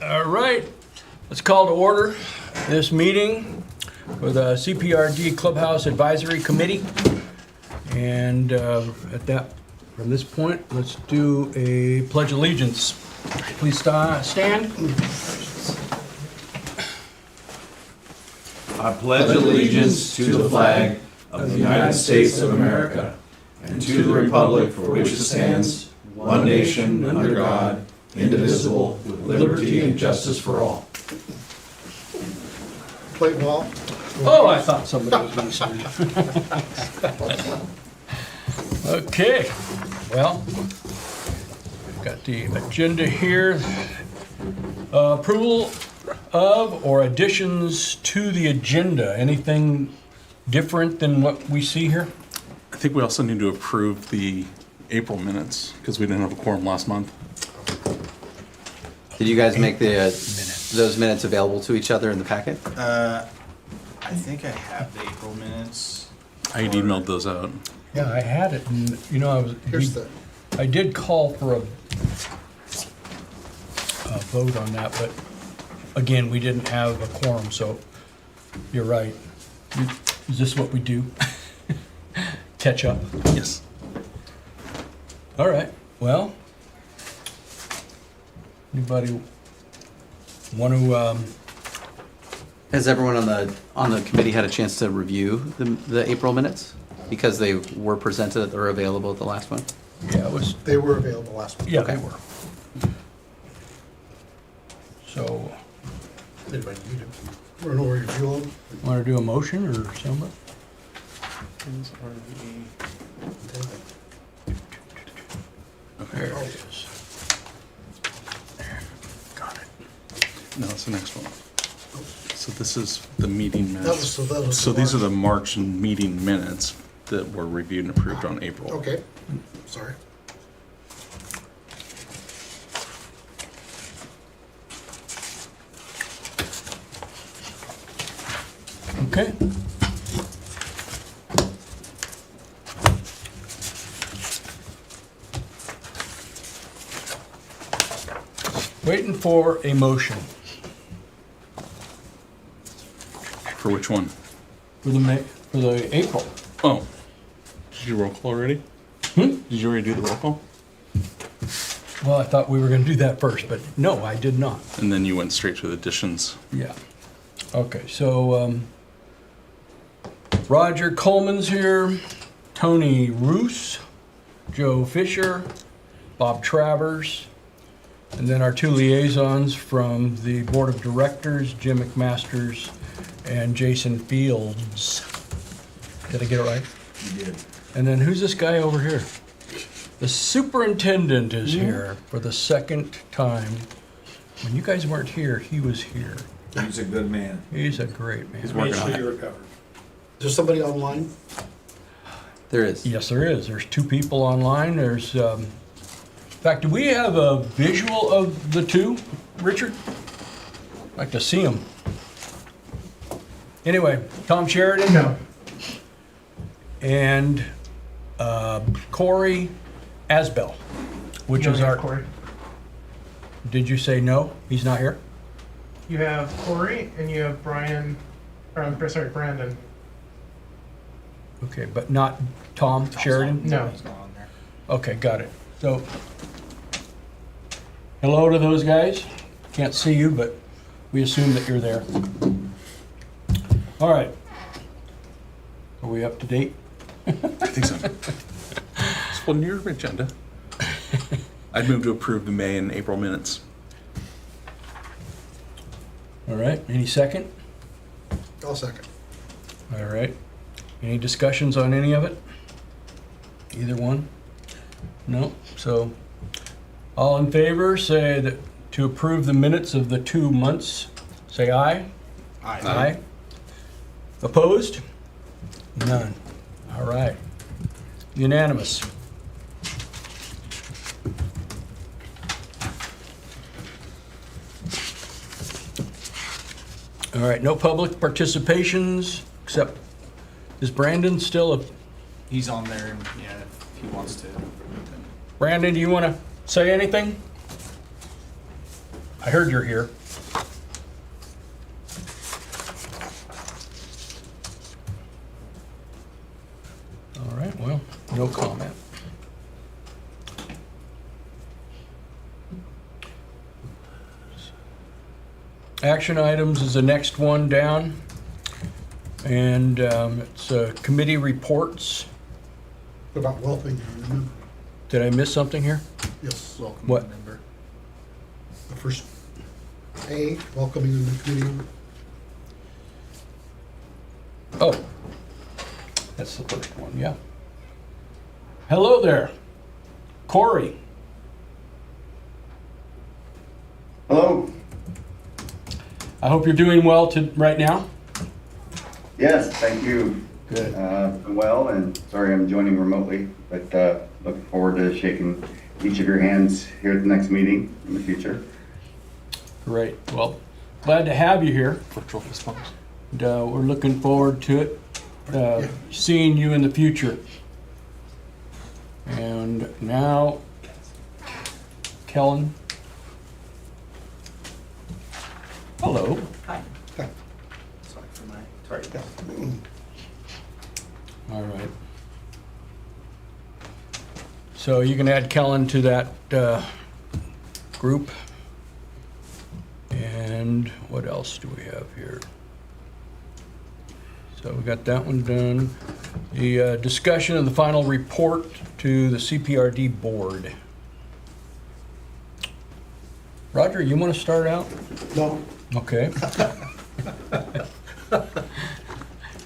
All right, let's call to order this meeting for the CPRD Clubhouse Advisory Committee. And from this point, let's do a pledge of allegiance. Please stand. I pledge allegiance to the flag of the United States of America and to the republic for which it stands, one nation, under God, indivisible, with liberty and justice for all. Plate wall. Oh, I thought somebody was going to say that. Okay, well, we've got the agenda here. Approval of or additions to the agenda. Anything different than what we see here? I think we also need to approve the April minutes because we didn't have a quorum last month. Did you guys make those minutes available to each other in the packet? I think I have the April minutes. I had emailed those out. Yeah, I had it, and I did call for a vote on that, but again, we didn't have a quorum, so you're right. Is this what we do? Catch up? Yes. All right, well, anybody want to, Has everyone on the committee had a chance to review the April minutes? Because they were presented or available at the last one? yeah, it was, They were available last week. yeah, they were. So, Anybody need it? Run over review them. want to do a motion or something? There it is. There, got it. No, it's the next one. So this is the meeting That minutes. was So the these are the March. March meeting minutes that were reviewed and approved on April. Okay, sorry. Okay. Waiting for a motion For which one? for the April. Oh, did you roll call already? Did you already do the roll call? Well, I thought we were going to do that first, but no, I did not. And then you went straight to the additions. Yeah. Okay, so Roger Coleman's here, Tony Roos, Joe Fisher, Bob Travers, and then our two liaisons from the Board of Directors, Jim McMasters and Jason Fields. Did I get it right? You did. And then who's this guy over here? The superintendent is here for the second time. When you guys weren't here, he was here. He's a good man. He's a great man. He's working on it. Is there somebody online? There is. Yes, there is. There's two people online. There's, in fact, do we have a visual of the two, Richard? I'd like to see them. Anyway, Tom Sheridan. No. And Corey Asbell, which is our. Corey. Did you say no? He's not here? You have Corey and you have Brian, or I'm sorry, Brandon. Okay, but not Tom Sheridan? No. He's not on there. Okay, got it. So, hello to those guys. Can't see you, but we assume that you're there. All right. Are we up to date? I think so. So on your agenda, I'd move to approve the May and April minutes. All right, any second? I'll second. All right. Any discussions on any of it? Either one? No? So, all in favor, say that to approve the minutes of the 2 months, say aye. Aye. Opposed? None. All right. Unanimous. All right, no public participations, except, is Brandon still a, He's on there, and yeah, if he wants to. Brandon, do you want to say anything? I heard you're here. All right, well, no comment. Action items is the next one down. And it's committee reports. What about welcoming a new member? Did I miss something here? Yes, Welcome What? member. the first A, welcoming a new committee member. Oh, that's the first one, yeah. Hello there, Corey. Hello. I hope you're doing well right now. Yes, thank you. Good. Well, and sorry I'm joining remotely, but looking forward to shaking each of your hands here at the next meeting in the future. Great. Well, glad to have you here. Virtual response. And, we're looking forward to it, seeing you in the future. And now, Kellen. Hello. Sorry for my target. All right. So you can add Kellen to that group. And what else do we have here? So we got that one done. The discussion of the final report to the CPRD board. Roger, you want to start out? No, Okay.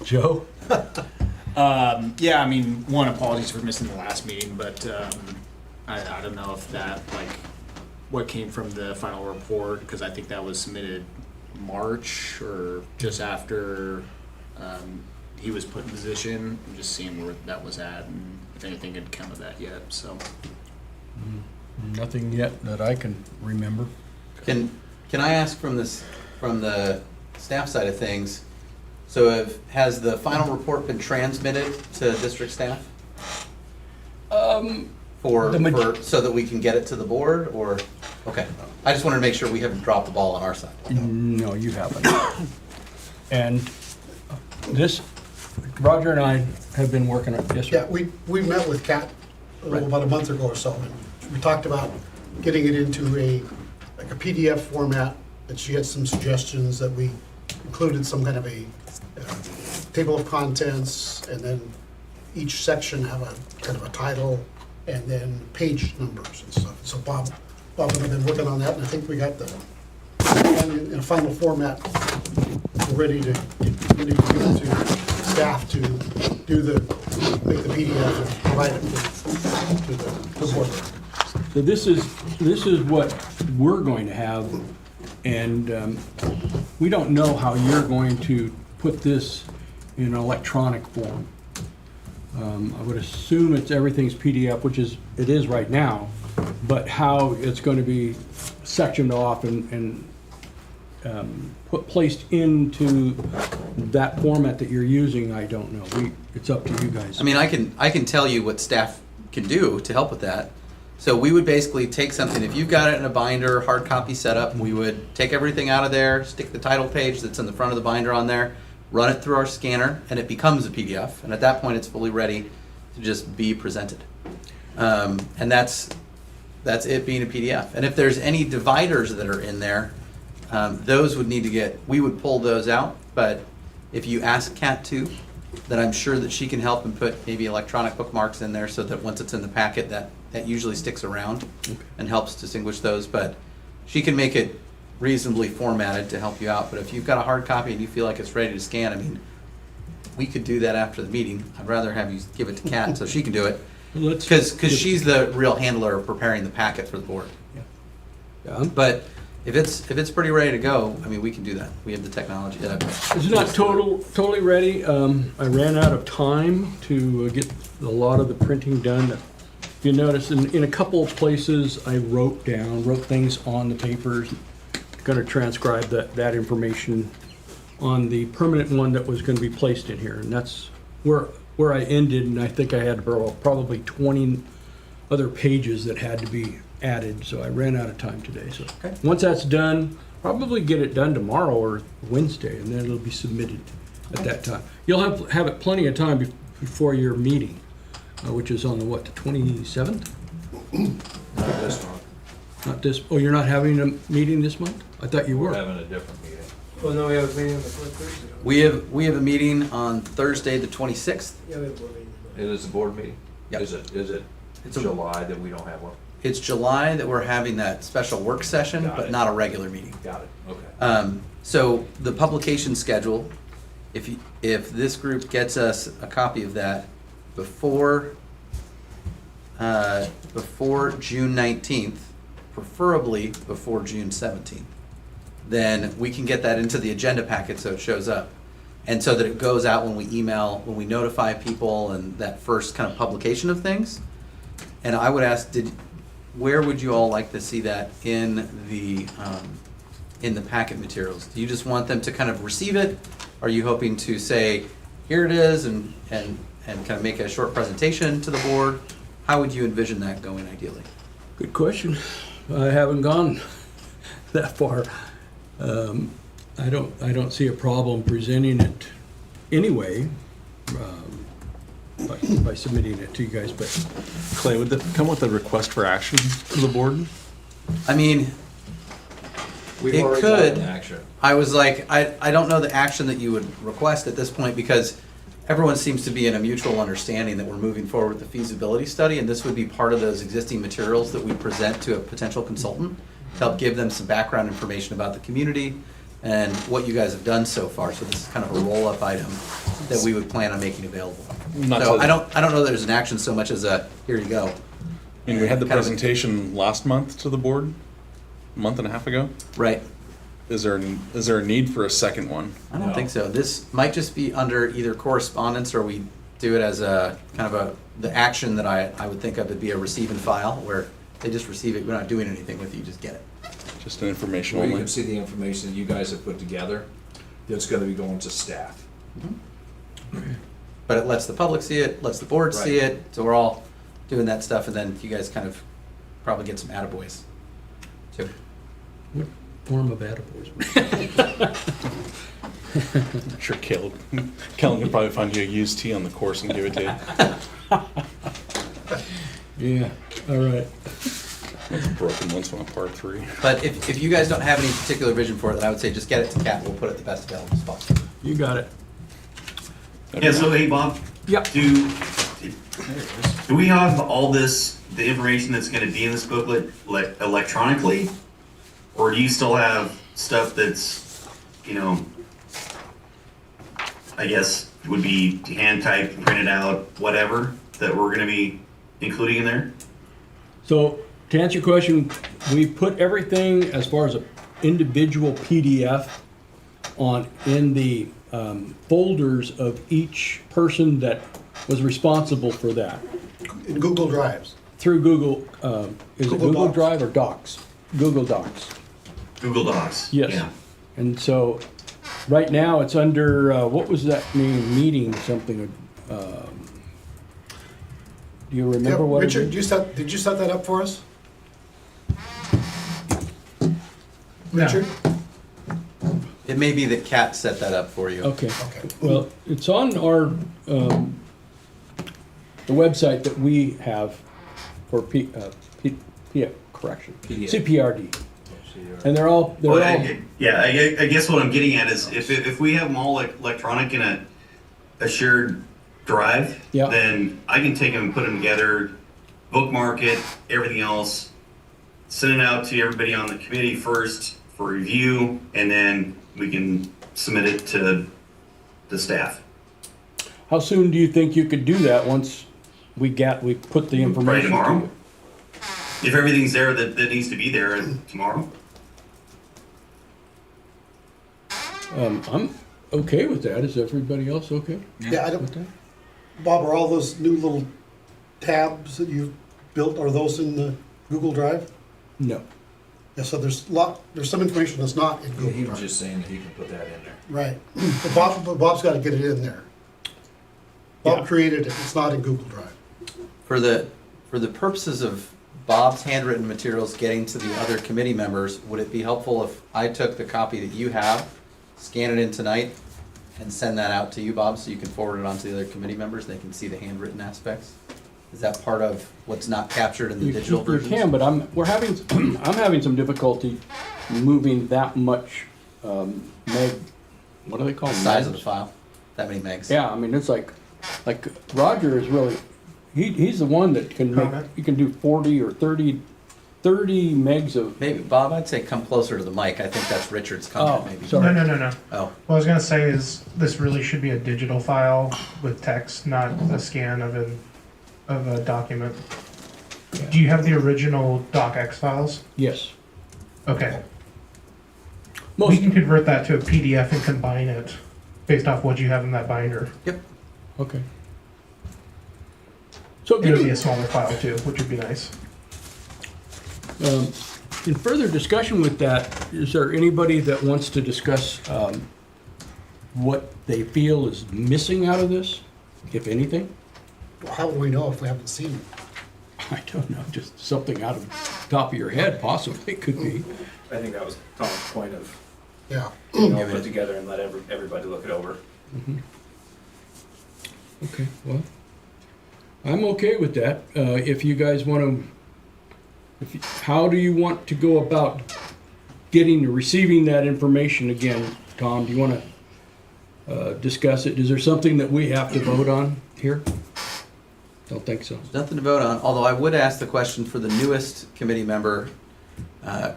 Joe? Yeah, I mean, one, apologies for missing the last meeting, but I don't know if that, like, what came from the final report, because I think that was submitted March or just after he was put in position. I'm just seeing where that was at and if anything had come of that yet, so. Nothing yet that I can remember. Can I ask from the staff side of things, so has the final report been transmitted to district staff? So that we can get it to the board, or, okay. I just wanted to make sure we haven't dropped the ball on our side. No, you haven't. And this, Roger and I have been working on this. yeah, we met with Kat about a month ago or so, and we talked about getting it into like a PDF format, and she had some suggestions that we included some kind of a table of contents, and then each section have a kind of a title, and then page numbers and stuff. So Bob and I have been working on that, and I think we got the, in a final format, we're ready to give it to staff to make the PDF and provide it to the board. So this is what we're going to have, and we don't know how you're going to put this in an electronic form. I would assume everything's PDF, which it is right now, but how it's going to be sectioned off and placed into that format that you're using, I don't know. It's up to you guys. I mean, I can tell you what staff can do to help with that. So we would basically take something, if you've got it in a binder, hard copy setup, we would take everything out of there, stick the title page that's in the front of the binder on there, run it through our scanner, and it becomes a PDF. And at that point, it's fully ready to just be presented. And that's it being a PDF. And if there's any dividers that are in there, those would need to we would pull those out. But if you ask Kat to, then I'm sure that she can help and put maybe electronic bookmarks in there so that once it's in the packet, that usually sticks around and helps distinguish those. But she can make it reasonably formatted to help you out. But if you've got a hard copy and you feel like it's ready to scan, I mean, we could do that after the meeting. I'd rather have you give it to Kat so she can do it. Because she's the real handler of preparing the packet for the board. Yeah. But if it's pretty ready to go, I mean, we can do that. We have the technology. It's not totally ready. I ran out of time to get a lot of the printing done. If you notice, in a couple of places, I wrote things on the papers. Going to transcribe that information on the permanent one that was going to be placed in here, and that's where I ended. And I think I had probably 20 other pages that had to be added, so I ran out of time today, so. Okay. Once that's done, probably get it done tomorrow or Wednesday, and then it'll be submitted at that time. You'll have it plenty of time before your meeting, which is on the, what, the 27th? This one, Not this, oh, you're not having a meeting this month? I thought you we're were. having a different meeting. Well, no, we have a meeting on the Thursday. We have a meeting on Thursday, the 26th. Yeah, we have a meeting. It is a board meeting? Yep. Is it It's a- July that we don't have one? It's July that we're having that special work session, Got but it. not a regular meeting. Got it, okay. So the publication schedule, if this group gets us a copy of that before June 19th, preferably before June 17th, then we can get that into the agenda packet so it shows up. And so that it goes out when we email, when we notify people and that first kind of publication of things. And I would ask, where would you all like to see that in the packet materials? Do you just want them to kind of receive it? Are you hoping to say, here it is, and kind of make a short presentation to the board? How would you envision that going ideally? Good question. I haven't gone that far. I don't see a problem presenting it anyway, by submitting it to you guys, but Clay, would that come with a request for action to the board? I mean, We've it already could. got an action. I was like, I don't know the action that you would request at this point because everyone seems to be in a mutual understanding that we're moving forward with the feasibility study, and this would be part of those existing materials that we present to a potential consultant to help give them some background information about the community and what you guys have done so far. So this is kind of a roll-up item that we would plan on making available. Not So to- I don't know that there's an action so much as a, here you go. I mean, we had the Kind of a- presentation last month to the board, a month and a half ago. Right. Is there a need for a second one? I don't No. think so. This might just be under either correspondence or we do it as a kind of the action that I would think of would be a receive and file where they just receive it. We're not doing anything with it. You just get it. Just an information Where you only? can see the information that you guys have put together, that's gonna be going to staff. But it lets the public see it, lets the board see Right. it. So we're all doing that stuff, and then you guys kind of probably get some attaboys too. what form of attaboys? I'm sure Kellen can probably find you a used tee on the course and give it to you. Yeah, all right. Broken once on a par 3. But if you guys don't have any particular vision for it, then I would say just get it to Kat. We'll put it the best available spot. You got it. Yeah, so hey, Bob, Yep. do we have all this, the information that's gonna be in this booklet electronically? Or do you still have stuff that's, I guess would be hand typed, printed out, whatever, that we're gonna be including in there? So to answer your question, we put everything as far as an individual PDF in the folders of each person that was responsible for that In Google Drives. through Google. Is it Google Google Docs. Drive or Docs? Google Docs. Google Docs? Yes. Yeah. And so right now it's under what was that name? Meeting something. Do you remember Yeah, what? Richard, it is? did you set that up for us? Richard? It may be that Kat set that up for you. Okay. Okay. Well, it's on our, the website that we have for correction, PDF. CPRD. And they're all, Well, I guess what I'm getting at is if we have them all electronic in a shared drive, Yeah. then I can take them and put them together, bookmark it, everything else, send it out to everybody on the committee first for review, and then we can submit it to the staff. How soon do you think you could do that once we put the information? Right to tomorrow? you? If everything's there that needs to be there tomorrow. I'm okay with that. Is everybody else okay Yeah, I don't, with that? Bob, are all those new little tabs that you built, are those in the Google Drive? No. Yeah, so there's some information that's not in Yeah, Google he was Drive. just saying that he can put that in there. Right. But Bob's gotta get it in there. Bob Yeah. created it, it's not in Google Drive. For the purposes of Bob's handwritten materials getting to the other committee members, would it be helpful if I took the copy that you have, scan it in tonight, and send that out to you, Bob, so you can forward it on to the other committee members? They can see the handwritten aspects. Is that part of what's not captured in the digital You versions? can, but I'm having some difficulty moving that much, meg, what do they call them? Size of Megs? the file, that many megs. Yeah, I mean, it's like Roger is really, he's the one that can make, Comment? he can do 40 or 30 megs of, Maybe, Bob, I'd say come closer to the mic. I think that's Richard's comment, Oh, maybe. sorry. No. Oh, What I was gonna say is, this really should be a digital file with text, not a scan of a document. Do you have the original docx files? yes. Okay. We Most, can convert that to a PDF and combine it based off what you have in that binder. yep. okay. So It'll be getting, a smaller file too, which would be nice. in further discussion with that, is there anybody that wants to discuss what they feel is missing out of this, if anything? How will we know if we haven't seen it? I don't know, just something out of the top of your head possibly could be. I think that was Tom's point of, Yeah. put it together and let everybody look it over. Okay, well, I'm okay with that. If you guys want to, how do you want to go about receiving that information again, Tom? Do you want to discuss it? Is there something that we have to vote on here? Don't think so. Nothing to vote on, although I would ask the question for the newest committee member.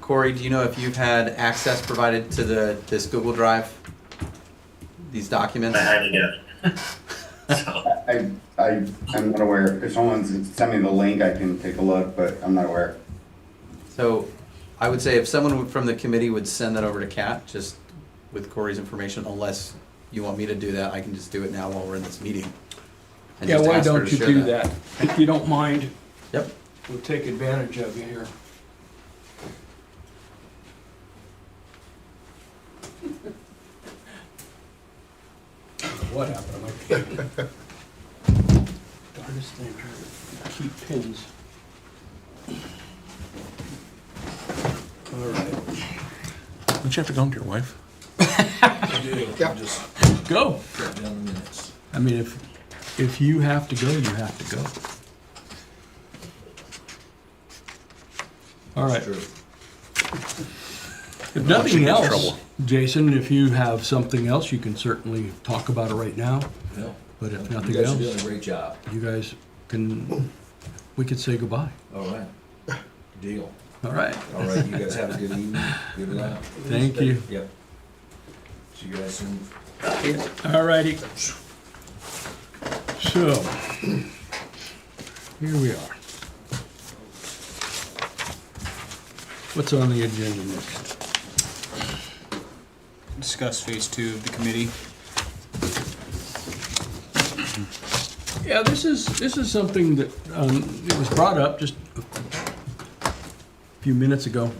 Corey, do you know if you've had access provided to this Google Drive, these documents? I haven't yet. So, I'm not aware. If someone's sent me the link, I can take a look, but I'm not aware. So I would say if someone from the committee would send that over to Kat, just with Corey's information, unless you want me to do that, I can just do it now while we're in this meeting. And Yeah, just why ask her don't to you share do that? If you don't mind, Yep. we'll take advantage of you here. What happened? Darndest thing, trying to keep pins. All right. Don't you have to go home to your wife? Yeah. Go. I mean, if you have to go, you have to go. All right. If nothing Watching is else, trouble. Jason, if you have something else, you can certainly talk about it right now. No. But if You nothing guys are doing a else, great job. you guys we could say goodbye. All right. Deal. All right. All right, you guys have a good evening. Good night. Thank you. Yep. See you guys soon. All righty. So, here we are. What's on the agenda next? Discuss phase 2 of the committee. Yeah, this is something that it was brought up just a few minutes ago.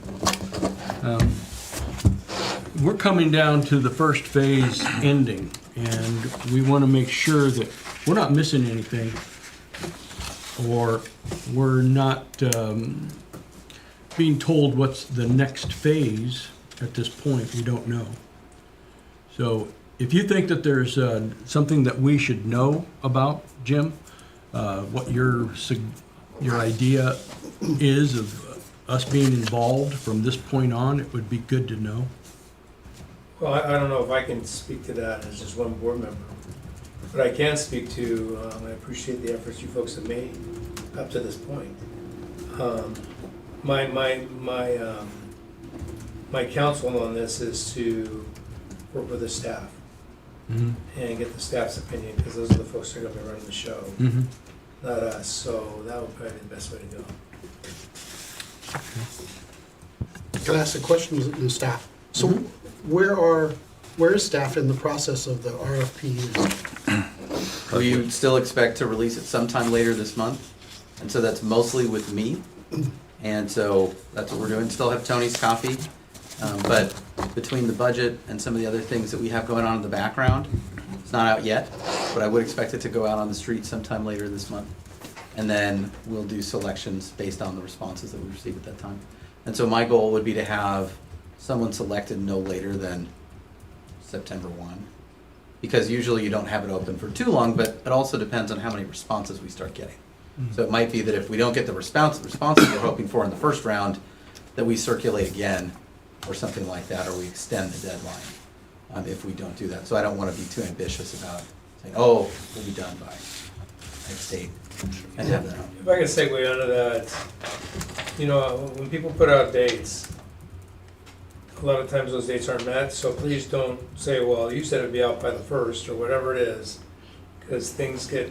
We're coming down to the first phase ending, and we want to make sure that we're not missing anything, or we're not being told what's the next phase at this point. We don't know. So if you think that there's something that we should know about, Jim, what your idea is of us being involved from this point on, it would be good to know. Well, I don't know if I can speak to that as just one board member, but I can speak to, I appreciate the efforts you folks have made up to this point. My counsel on this is to work with the staff and get the staff's opinion, because those are the folks that are gonna be running the show, not us, so that would probably be the best way to go. Can I ask a question of the staff? So where is staff in the process of the RFPs? We still expect to release it sometime later this month, and so that's mostly with me. And so that's what we're doing. Still have Tony's copy, but between the budget and some of the other things that we have going on in the background, it's not out yet, but I would expect it to go out on the street sometime later this month. and then we'll do selections based on the responses that we receive at that time. And so my goal would be to have someone selected no later than September 1. Because usually you don't have it open for too long, but it also depends on how many responses we start getting. So it might be that if we don't get the responses we're hoping for in the first round, that we circulate again or something like that, or we extend the deadline if we don't do that. So I don't want to be too ambitious about saying, oh, we'll be done by X date and have that. If I can segue onto that, you know, when people put out dates, a lot of times those dates aren't met, so please don't say, well, you said it'd be out by the 1st, or whatever it is, because things get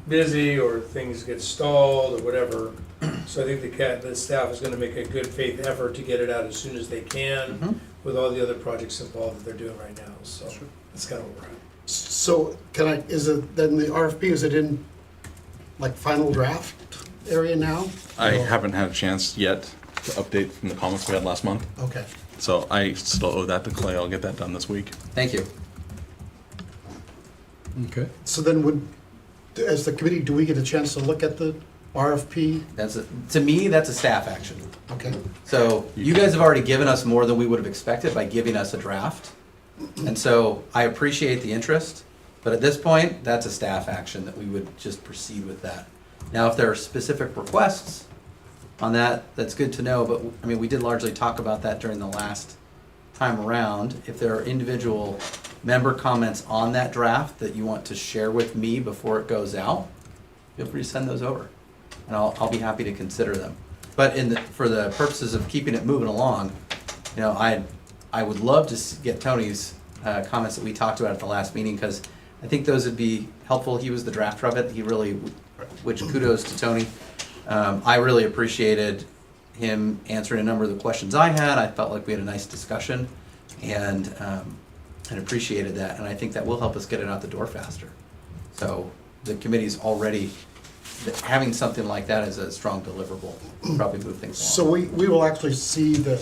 busy, or things get stalled, or whatever. So I think the staff is gonna make a good faith effort to get it out as soon as they can, with all the other projects involved that they're doing right now, so that's kind of where we're at. So is it, then the RFP, is it in like final draft area now? I Or- haven't had a chance yet to update from the comments we had last month. Okay. So I still owe that to Clay. I'll get that done this week. Thank you. Okay. So then as the committee, do we get a chance to look at the RFP? To me, that's a staff action. Okay. So you guys have already given us more than we would have expected by giving us a draft. And so I appreciate the interest, but at this point, that's a staff action that we would just proceed with that. Now, if there are specific requests on that, that's good to know, but I mean, we did largely talk about that during the last time around. If there are individual member comments on that draft that you want to share with me before it goes out, feel free to send those over, and I'll be happy to consider them. But for the purposes of keeping it moving along, you know, I would love to get Tony's comments that we talked about at the last meeting, because I think those would be helpful. He was the drafter of it. He really, which kudos to Tony. I really appreciated him answering a number of the questions I had. I felt like we had a nice discussion, and appreciated that. And I think that will help us get it out the door faster. So the committee's already, having something like that as a strong deliverable will probably move things along. So we will actually see the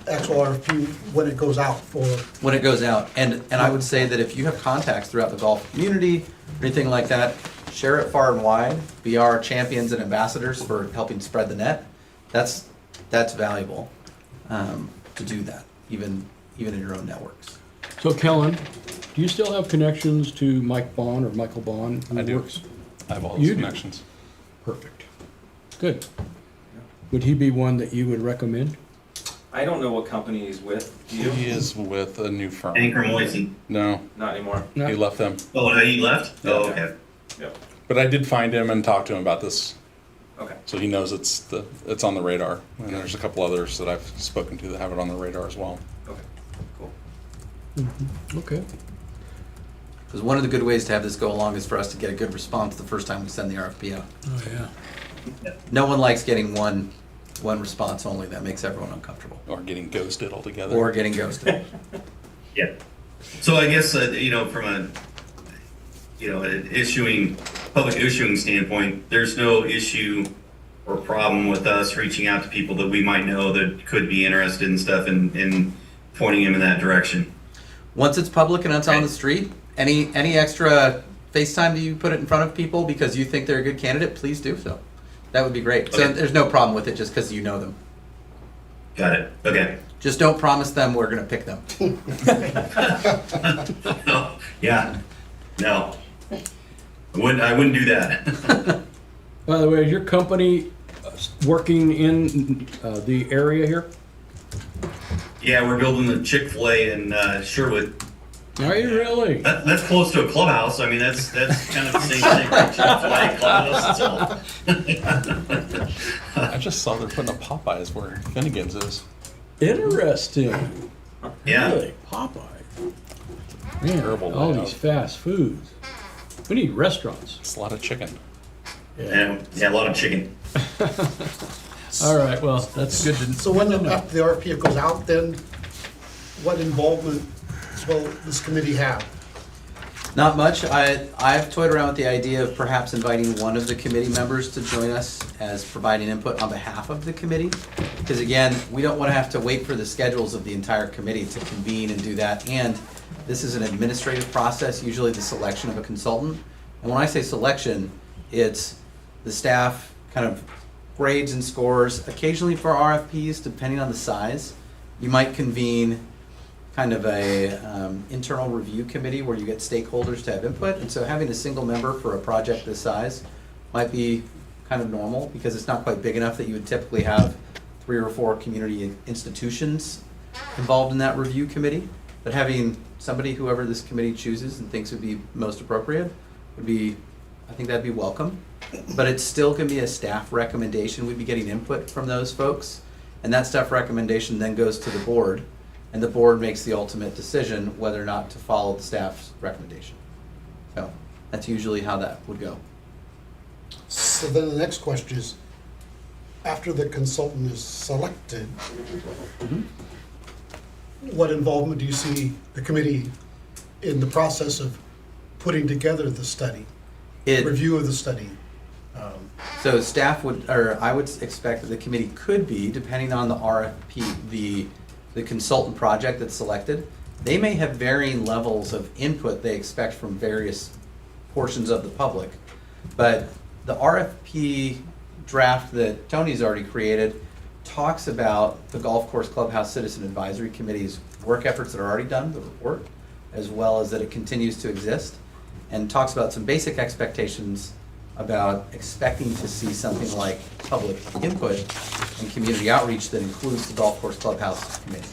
actual RFP when it goes out for. When it goes out. And I would say that if you have contacts throughout the golf community or anything like that, share it far and wide. Be our champions and ambassadors for helping spread the net. That's valuable to do that, even in your own networks. So Kellen, do you still have connections to Mike Bond or Michael Bond? who I do. works? I have all those You do? connections. Perfect. Good. Would he be one that you would recommend? I don't know what company he's with. Do you? He is with a new firm. Anchor Moisey. No, Not anymore. No. he left them. Oh, he left? Oh, okay. Yep. But I did find him and talk to him about this, Okay. so he knows it's on the radar. And there's a couple others that I've spoken to that have it on the radar as well. Okay. Cool. Okay. Because one of the good ways to have this go along is for us to get a good response the first time we send the RFP out. Oh, yeah. No one likes getting one response only. That makes everyone uncomfortable. Or getting ghosted altogether. Or getting ghosted. Yeah. So I guess, you know, from an public issuing standpoint, there's no issue or problem with us reaching out to people that we might know that could be interested in stuff and pointing them in that direction. Once it's public and it's on the street, any extra FaceTime that you put it in front of people because you think they're a good candidate, please do so. That would be great. So Okay. there's no problem with it just because you know them. Got it. Okay. Just don't promise them we're going to pick them. No. Yeah. No. I wouldn't do that. By the way, is your company working in the area here? Yeah, we're building the Chick-fil-A in Sherwood. Are you really? That's close to a clubhouse. I mean, that's kind of the same thing. Right? Chick-fil-A, clubhouse, it's all. I just saw they're putting a Popeyes where Finnegan's is. Interesting. Yeah. Really? Popeye. Man, Terrible all layout. these fast foods. We need restaurants. It's a lot of chicken. Yeah, a lot of chicken. All right, well, that's good to So after the RFP goes out, then what involvement will this committee have? Not much. I've toyed around with the idea of perhaps inviting one of the committee members to join us as providing input on behalf of the committee. Because again, we don't want to have to wait for the schedules of the entire committee to convene and do that. And this is an administrative process, usually the selection of a consultant. And when I say selection, it's The staff kind of grades and scores. Occasionally for RFPs, depending on the size, you might convene kind of a internal review committee where you get stakeholders to have input. And so having a single member for a project this size might be kind of normal because it's not quite big enough that you would typically have 3 or 4 community institutions involved in that review committee. But having somebody, whoever this committee chooses and thinks would be most appropriate, would be, I think that'd be welcome. But it still can be a staff recommendation. We'd be getting input from those folks. And that staff recommendation then goes to the board. And the board makes the ultimate decision whether or not to follow the staff's recommendation. So that's usually how that would go. So then the next question is, after the consultant is selected, what involvement do you see the committee in the process of putting together the study, review of the study? So staff would, or I would expect that the committee could be, depending on the RFP, the consultant project that's selected, they may have varying levels of input they expect from various portions of the public. But the RFP draft that Tony's already created talks about the Golf Course Clubhouse Citizen Advisory Committee's work efforts that are already done, the report, as well as that it continues to exist, and talks about some basic expectations about expecting to see something like public input and community outreach that includes the Golf Course Clubhouse Committee.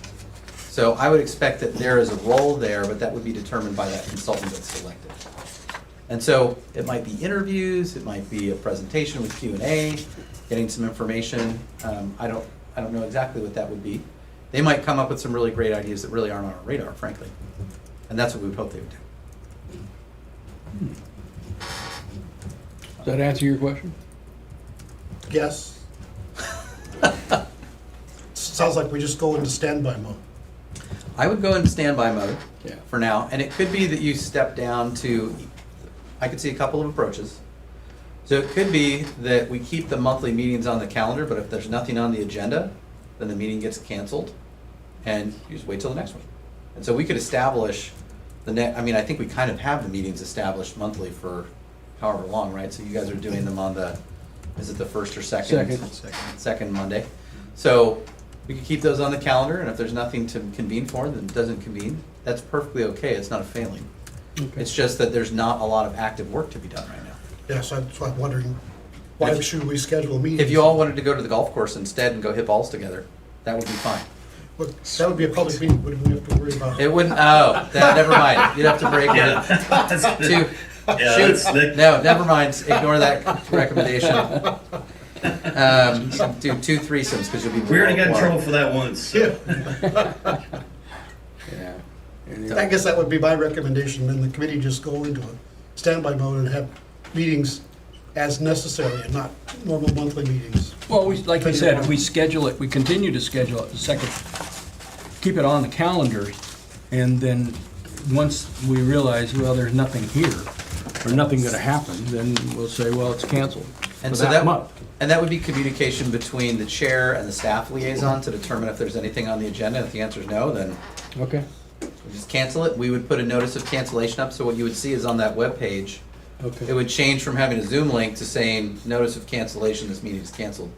So I would expect that there is a role there, but that would be determined by that consultant that's selected. And so it might be interviews, it might be a presentation with Q&A, getting some information. I don't know exactly what that would be. They might come up with some really great ideas that really aren't on our radar, frankly. And that's what we would hope they would do. Does that answer your question? Yes. Sounds like we just go into standby mode. I would go into standby mode Yeah. for now, and it could be that you step down to, I could see a couple of approaches. So it could be that we keep the monthly meetings on the calendar, but if there's nothing on the agenda, then the meeting gets canceled, and you just wait till the next one. And so we could establish I think we kind of have the meetings established monthly for however long, right? So you guys are doing them on is it the first or second? Second Monday. So we could keep those on the calendar, and if there's nothing to convene for, then it doesn't convene. That's perfectly okay. It's not a failing. Okay. It's just that there's not a lot of active work to be done right now. Yeah, so I'm wondering, why should we schedule a meeting? If you all wanted to go to the golf course instead and go hit balls together, that would be fine. But that would be a public meeting, wouldn't we have to worry about? It wouldn't, never mind. You'd have to break it. Shoot, no, never mind. Ignore that recommendation. Do 2 threesomes because you'll be. We already got in trouble for that once. So. Yeah. I guess that would be my recommendation, then the committee just go into a standby mode and have meetings as necessary and not normal monthly meetings. Well, like you said, if we schedule it, we continue to schedule it, keep it on the calendar, and then once we realize, well, there's nothing here, or nothing gonna happen, then we'll say, well, it's canceled And for so that month. And that would be communication between the chair and the staff liaison to determine if there's anything on the agenda. If the answer is no, then Okay, we just cancel it. We would put a notice of cancellation up, so what you would see is on that webpage, it okay. would change from having a Zoom link to saying, notice of cancellation, this meeting is canceled.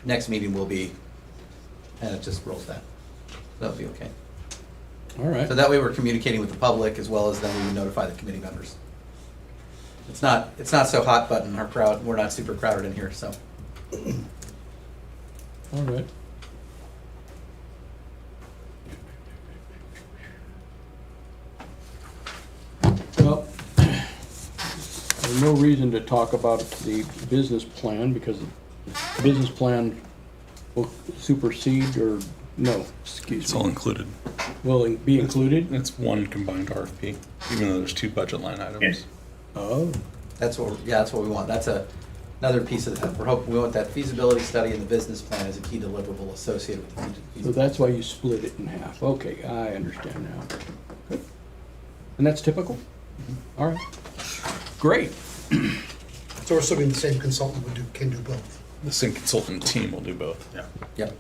Next meeting will be, and it just rolls that. That would be okay. All right. So that way we're communicating with the public as well as then we would notify the committee members. It's not so hot button, our crowd, we're not super crowded in here, so. All right. Well, there's no reason to talk about the business plan because the business plan will supersede or, no, excuse It's all me, included. will it be included? It's one combined RFP, even though there's 2 budget line items. Oh, That's what we want. That's another piece of that. We want that feasibility study and the business plan as a key deliverable associated with the so feasibility. that's why you split it in half. Okay, I understand now. Good. And that's typical? All right. Great. So we're assuming the same consultant can do both. The same consultant team will do both. Yeah. Yep.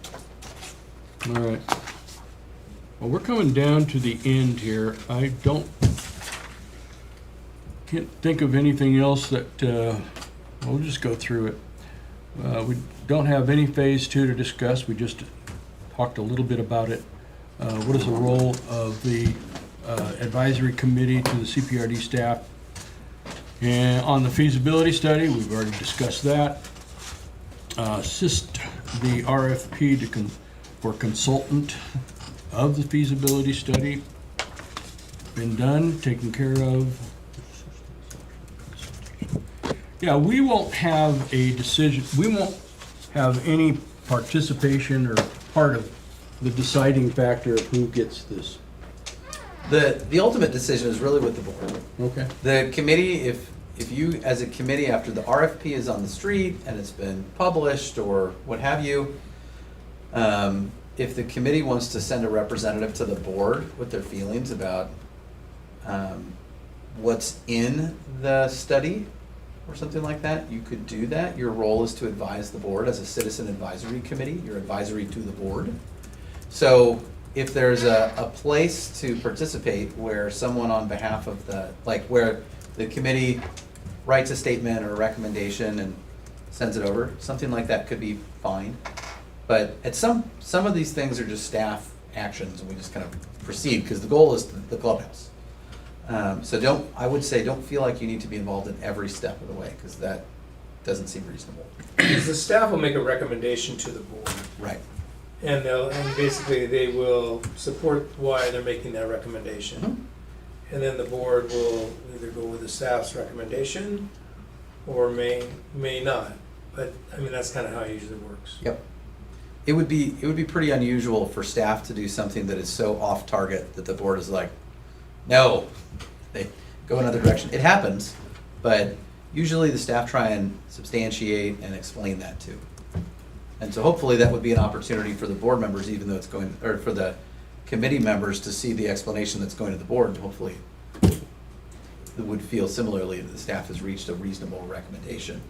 All right. Well, we're coming down to the end here. I can't think of anything else that We'll just go through it. We don't have any phase 2 to discuss. We just talked a little bit about it. What is the role of the advisory committee to the CPRD staff? And on the feasibility study, we've already discussed that. Assist the RFP for consultant of the feasibility study. Been done, taken care of. Yeah, we won't have a decision, we won't have any participation or part of the deciding factor of who gets this. The ultimate decision is really with the board. Okay. The committee, if you, as a committee, after the RFP is on the street and it's been published or what have you, if the committee wants to send a representative to the board with their feelings about what's in the study or something like that, you could do that. Your role is to advise the board as a citizen advisory committee. You're advisory to the board. So if there's a place to participate where someone on behalf of the, like where the committee writes a statement or a recommendation and sends it over, something like that could be fine. But at some of these things are just staff actions and we just kind of proceed because the goal is the clubhouse. So I would say don't feel like you need to be involved in every step of the way because that doesn't seem reasonable. Because the staff will make a recommendation to the board. Right. And basically they will support why they're making that recommendation. Mm-hmm. And then the board will either go with the staff's recommendation or may not. But I mean, that's kind of how it usually works. Yep. It would be pretty unusual for staff to do something that is so off target that the board is like, no, they go another direction. It happens, but usually the staff try and substantiate and explain that too. And so hopefully that would be an opportunity for the board members, even though it's going, or for the committee members to see the explanation that's going to the board, and hopefully it would feel similarly that the staff has reached a reasonable recommendation.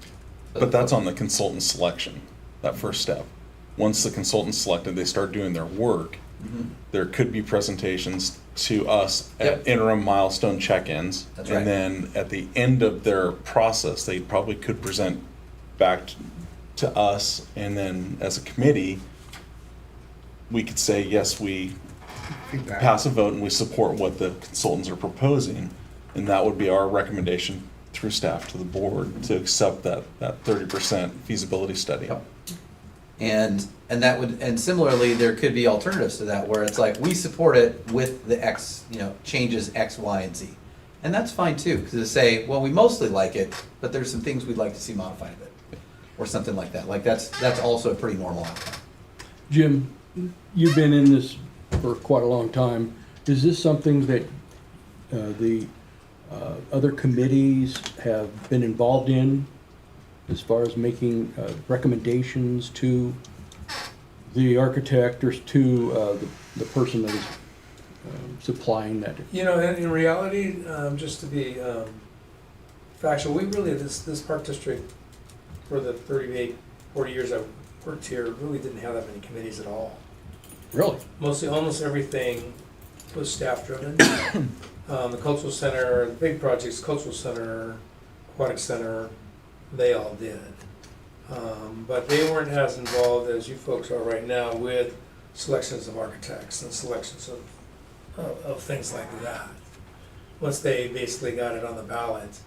But that's on the consultant selection, that first step. Once the consultant's selected, they start doing their work. Mm-hmm. There could be presentations to us at Yep. interim milestone check-ins. That's right. And then at the end of their process, they probably could present back to us. And then as a committee, we could say, yes, we Feedback. pass a vote and we support what the consultants are proposing. And that would be our recommendation through staff to the board to accept that 30% feasibility study. Yep. And similarly, there could be alternatives to that where it's like, we support it with the X, changes X, Y, and Z. And that's fine too, because to say, well, we mostly like it, but there's some things we'd like to see modified a bit, or something like that. Like that's also a pretty normal outcome. Jim, you've been in this for quite a long time. Is this something that the other committees have been involved in as far as making recommendations to the architect or to the person that is supplying that? In reality, just to be factual, we really, this park district, for the 38, 40 years I worked here, really didn't have that many committees at all. Really? Almost everything was staff-driven. The cultural center, the big projects, cultural center, aquatic center, they all did. But they weren't as involved as you folks are right now with selections of architects and selections of things like that. Once they basically got it on the ballot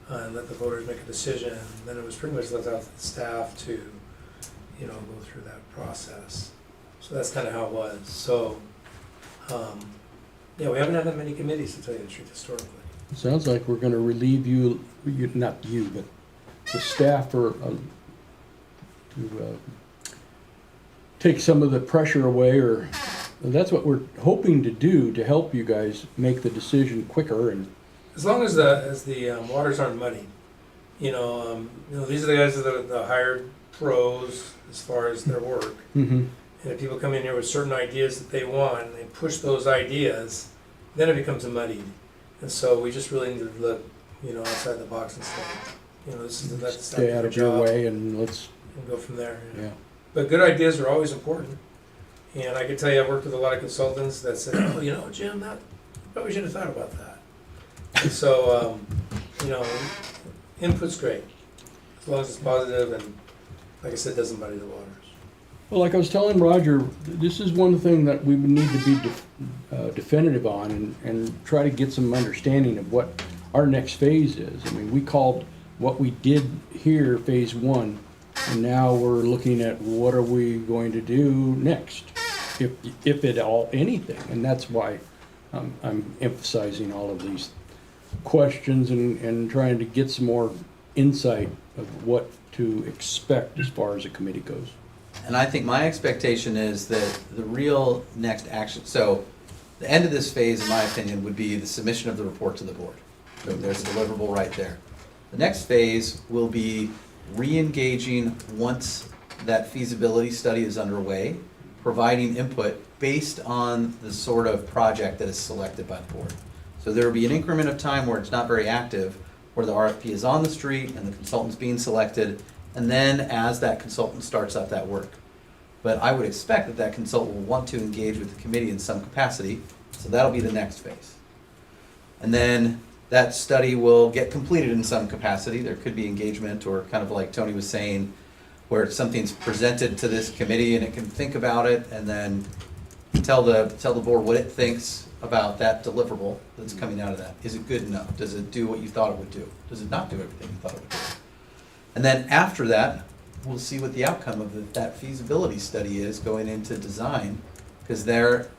and let the voters make a decision, then it was pretty much left out to the staff to, go through that process. So that's kind of how it was. So, we haven't had that many committees, to tell you the truth, historically. It sounds like we're going to relieve you, not you, but the staff to take some of the pressure away, or that's what we're hoping to do to help you guys make the decision quicker. And As long as the waters aren't muddy, these are the guys that are the hired pros as far as their work. mm-hmm. And if people come in here with certain ideas that they want, and they push those ideas, then it becomes a muddy. And so we just really need to look, outside the box and say, let's Stay out of your way and let's. And go from there. Yeah. But good ideas are always important. And I can tell you, I've worked with a lot of consultants that said, Jim, you probably should have thought about that. And so, input's great. as long as it's positive and, like I said, doesn't muddy the waters. Well, like I was telling Roger, this is one thing that we would need to be definitive on and try to get some understanding of what our next phase is. I mean, we called what we did here phase 1, and now we're looking at what are we going to do next, if at all anything. And that's why I'm emphasizing all of these questions and trying to get some more insight of what to expect as far as a committee goes. And I think my expectation is that the real next action, so the end of this phase, in my opinion, would be the submission of the report to the board. So there's a deliverable right there. The next phase will be re-engaging once that feasibility study is underway, providing input based on the sort of project that is selected by the board. So there will be an increment of time where it's not very active, where the RFP is on the street and the consultant's being selected, and then as that consultant starts up that work. But I would expect that that consultant will want to engage with the committee in some capacity, so that'll be the next phase. And then that study will get completed in some capacity. There could be engagement, or kind of like Tony was saying, where something's presented to this committee and it can think about it and then tell the board what it thinks about that deliverable that's coming out of that. Is it good enough? Does it do what you thought it would do? Does it not do everything you thought it would do? And then after that, we'll see what the outcome of that feasibility study is going into design, because there,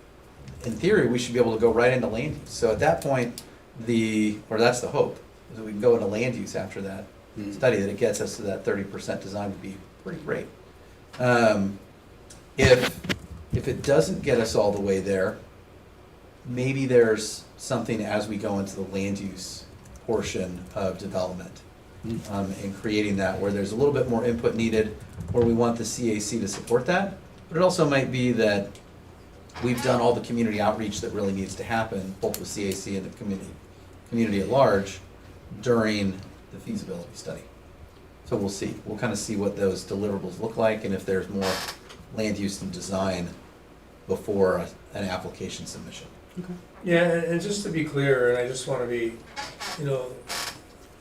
in theory, we should be able to go right into land use. So at that point, that's the hope, is that we can go into land use after that study, that it gets us to that 30% design would be pretty great. If it doesn't get us all the way there, maybe there's something as we go into the land use portion of development, in creating that, where there's a little bit more input needed, where we want the CAC to support that. But it also might be that we've done all the community outreach that really needs to happen, both with CAC and the community at large, during the feasibility study. So we'll see. We'll kind of see what those deliverables look like, and if there's more land use and design before an application submission. Yeah, and just to be clear, and I just want to be,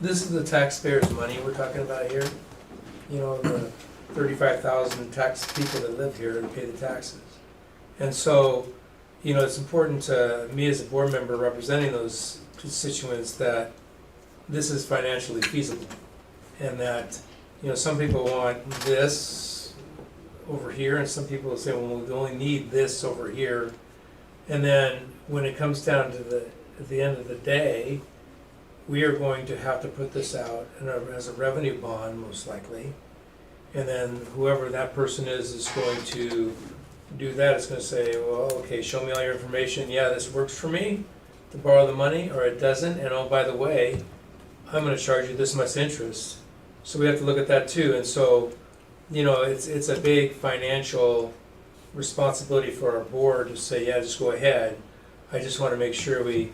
this is the taxpayers' money we're talking about here. The 35,000 tax people that live here and pay the taxes. And so, it's important to me as a board member representing those constituents that this is financially feasible. And that, some people want this over here, and some people say, well, we only need this over here. And then when it comes down to at the end of the day, we are going to have to put this out as a revenue bond, most likely. And then whoever that person is going to do that. It's going to say, well, okay, show me all your information. Yeah, this works for me to borrow the money, or it doesn't. And oh, by the way, I'm going to charge you this much interest. So we have to look at that too. And so, it's a big financial responsibility for our board to say, yeah, just go ahead. I just want to make sure we,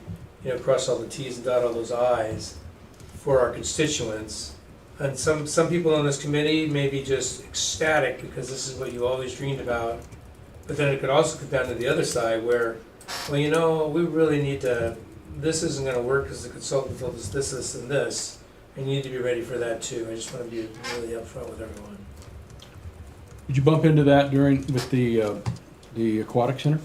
cross all the T's and dot all those I's for our constituents. And some people on this committee may be just ecstatic because this is what you always dreamed about. But then it could also come down to the other side where, well, we really need to, this isn't going to work because the consultant told us this, and this. And you need to be ready for that too. I just want to be really upfront with everyone. Did you bump into that with the aquatic center?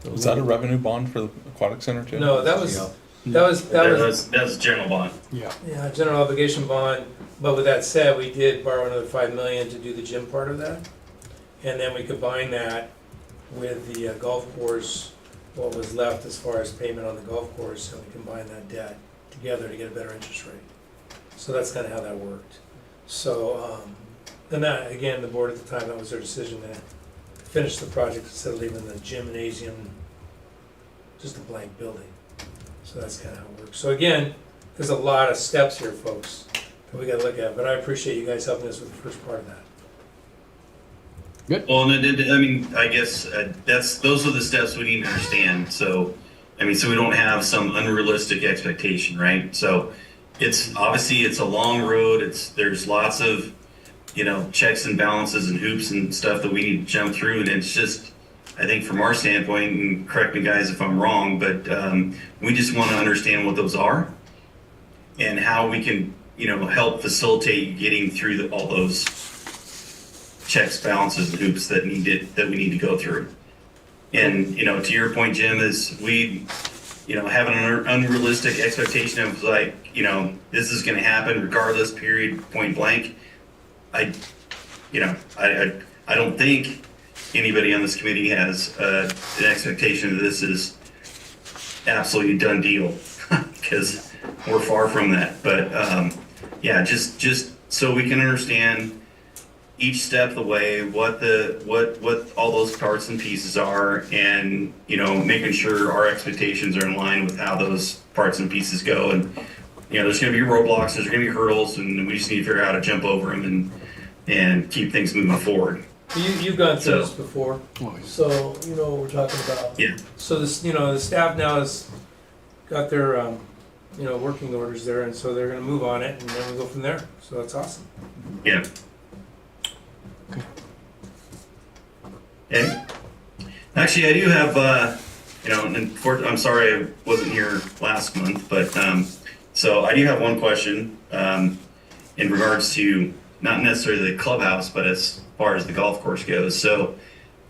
Was that a revenue bond for the aquatic center too? No, that was general bond. Yeah, general obligation bond. But with that said, we did borrow another $5 million to do the gym part of that, and then we combined that with the golf course, what was left as far as payment on the golf course, and we combined that debt together to get a better interest rate. So that's kind of how that worked. So, and that, again, the board at the time, that was their decision to finish the project instead of leaving the gymnasium just a blank building. So that's kind of how it works. So again, there's a lot of steps here, folks, that we got to look at. But I appreciate you guys helping us with the first part of that. Good. Well, and I guess those are the steps we need to understand. So, so we don't have some unrealistic expectation, right? So, it's a long road. There's lots of checks and balances and hoops and stuff that we need to jump through, and it's just, I think from our standpoint, and correct me guys if I'm wrong, but we just want to understand what those are and how we can help facilitate getting through all those checks, balances, and hoops that we need to go through. And, to your point, Jim, is we, have an unrealistic expectation of like, this is going to happen regardless, period, point blank. I don't think anybody on this committee has an expectation that this is absolutely done deal, because we're far from that. But just so we can understand each step of the way, what all those parts and pieces are, and making sure our expectations are in line with how those parts and pieces go. And there's going to be roadblocks, there's going to be hurdles, and we just need to figure out how to jump over them and keep things moving forward. You've gone through this before, so you know what we're talking about. Yeah. So this, the staff now has got their, working orders there, and so they're gonna move on it, and then we go from there. So that's awesome. Yeah. Okay. Actually, I do have, I'm sorry I wasn't here last month, but so I do have one question in regards to not necessarily the clubhouse, but as far as the golf course goes. So,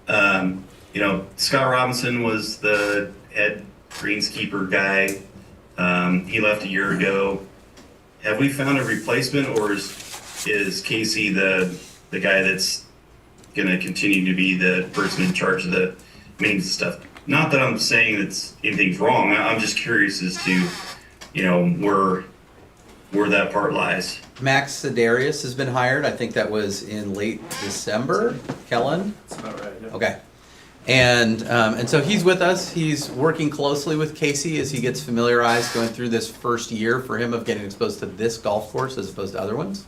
Scott Robinson was the head greenskeeper guy. He left a year ago. Have we found a replacement, or is Casey the guy that's going to continue to be the person in charge of the maintenance and stuff? Not that I'm saying that anything's wrong. I'm just curious as to, where that part lies. Max Sedarius has been hired. I think that was in late December. Kellen? That's about right. Yeah. Okay. And so he's with us. He's working closely with Casey as he gets familiarized going through this first year for him of getting exposed to this golf course as opposed to other ones.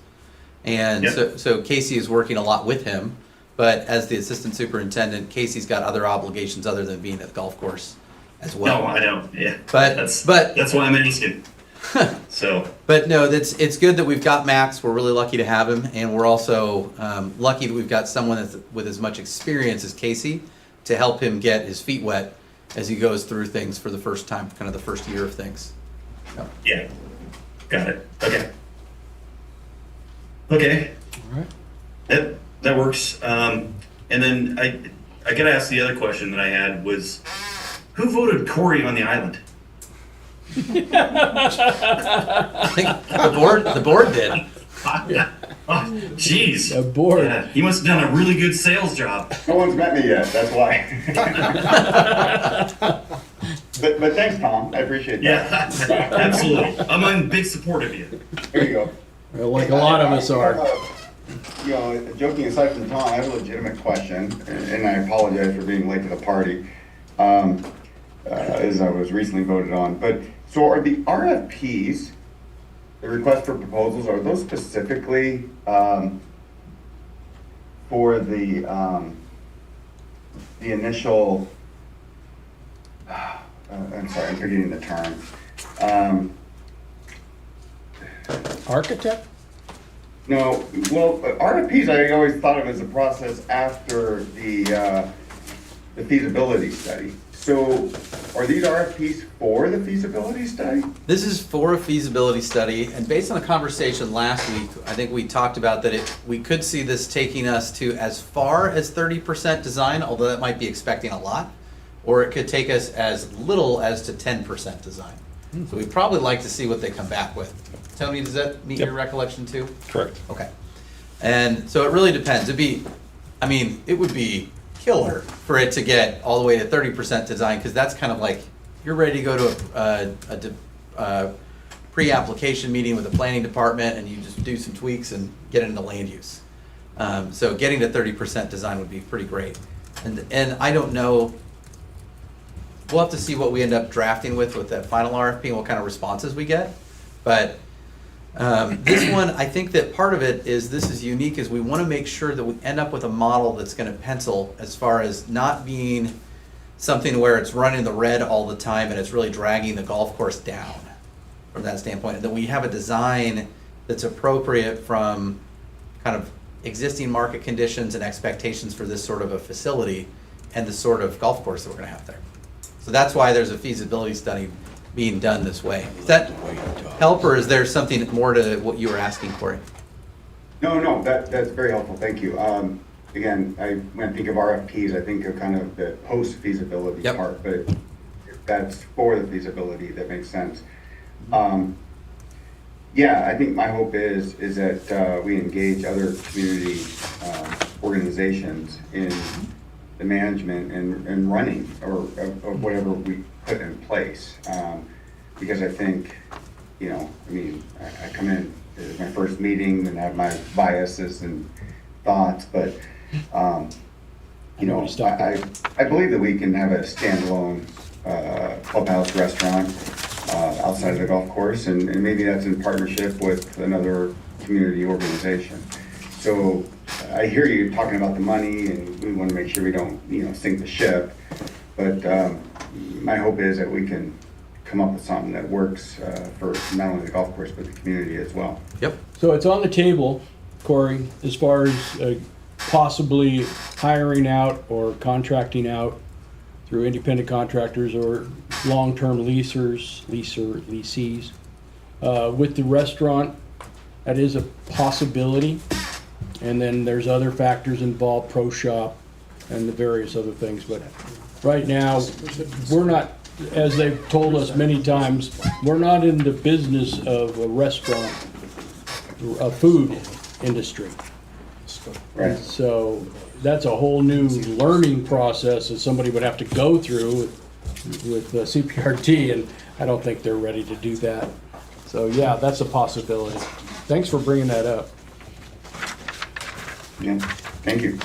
And Yep. so Casey is working a lot with him, but as the assistant superintendent, Casey's got other obligations other than being at the golf course as well. No, I don't. Yeah. But that's why I'm asking. So. But no, it's good that we've got Max. We're really lucky to have him, and we're also lucky that we've got someone with as much experience as Casey to help him get his feet wet as he goes through things for the first time, kind of the first year of things. So. Yeah, got it. Okay. Okay. All right. That works. And then I gotta ask the other question that I had was, who voted Corey on the island? I think the board did. Yeah. Oh, jeez. The board. Yeah, he must have done a really good sales job. No one's met me yet, that's why. But thanks, Tom, I appreciate that. Yeah, absolutely. I'm in big support of you. There you go. Well, like a lot of us are. Joking aside from Tom, I have a legitimate question, and I apologize for being late to the party, as I was recently voted on. But, so are the RFPs, the request for proposals, are those specifically for the initial, I'm sorry, I'm forgetting the term. Architect? No, well, RFPs I always thought of as a process after the feasibility study. So are these RFPs for the feasibility study? This is for a feasibility study, and based on a conversation last week, I think we talked about that we could see this taking us to as far as 30% design, although that might be expecting a lot, or it could take us as little as to 10% design. So we'd probably like to see what they come back with. Tony, does that meet your recollection too? Correct. Okay. And so it really depends. It would be killer for it to get all the way to 30% design, because that's kind of like you're ready to go to a pre-application meeting with the planning department and you just do some tweaks and get into land use. So getting to 30% design would be pretty great. And I don't know, we'll have to see what we end up drafting with that final RFP and what kind of responses we get. But this one, I think that part of it is this is unique, is we want to make sure that we end up with a model that's going to pencil as far as not being something where it's running the red all the time and it's really dragging the golf course down from that standpoint. And that we have a design that's appropriate from kind of existing market conditions and expectations for this sort of a facility and the sort of golf course that we're going to have there. So that's why there's a feasibility study being done this way. Does that help, or is there something more to what you were asking, Corey? No, that's very helpful, thank you. Again, when I think of RFPs, I think of kind of the post-feasibility Yep. part, but if that's for the feasibility, that makes sense. Yeah, I think my hope is that we engage other community organizations in the management and running of whatever we put in place. Because I think, I come in, it's my first meeting and have my biases and thoughts, but, I believe that we can have a standalone clubhouse restaurant outside of the golf course, and maybe that's in partnership with another community organization. So I hear you talking about the money, and we want to make sure we don't, sink the ship. But my hope is that we can come up with something that works for not only the golf course, but the community as well. Yep. So it's on the table, Corey, as far as possibly hiring out or contracting out through independent contractors or long-term lessees. With the restaurant, that is a possibility. And then there's other factors involved, pro shop and the various other things. But right now, we're not, as they've told us many times, we're not in the business of a restaurant, a food industry. Right. So that's a whole new learning process that somebody would have to go through with CPRD, and I don't think they're ready to do that. So yeah, that's a possibility. Thanks for bringing that up. Yeah, thank you.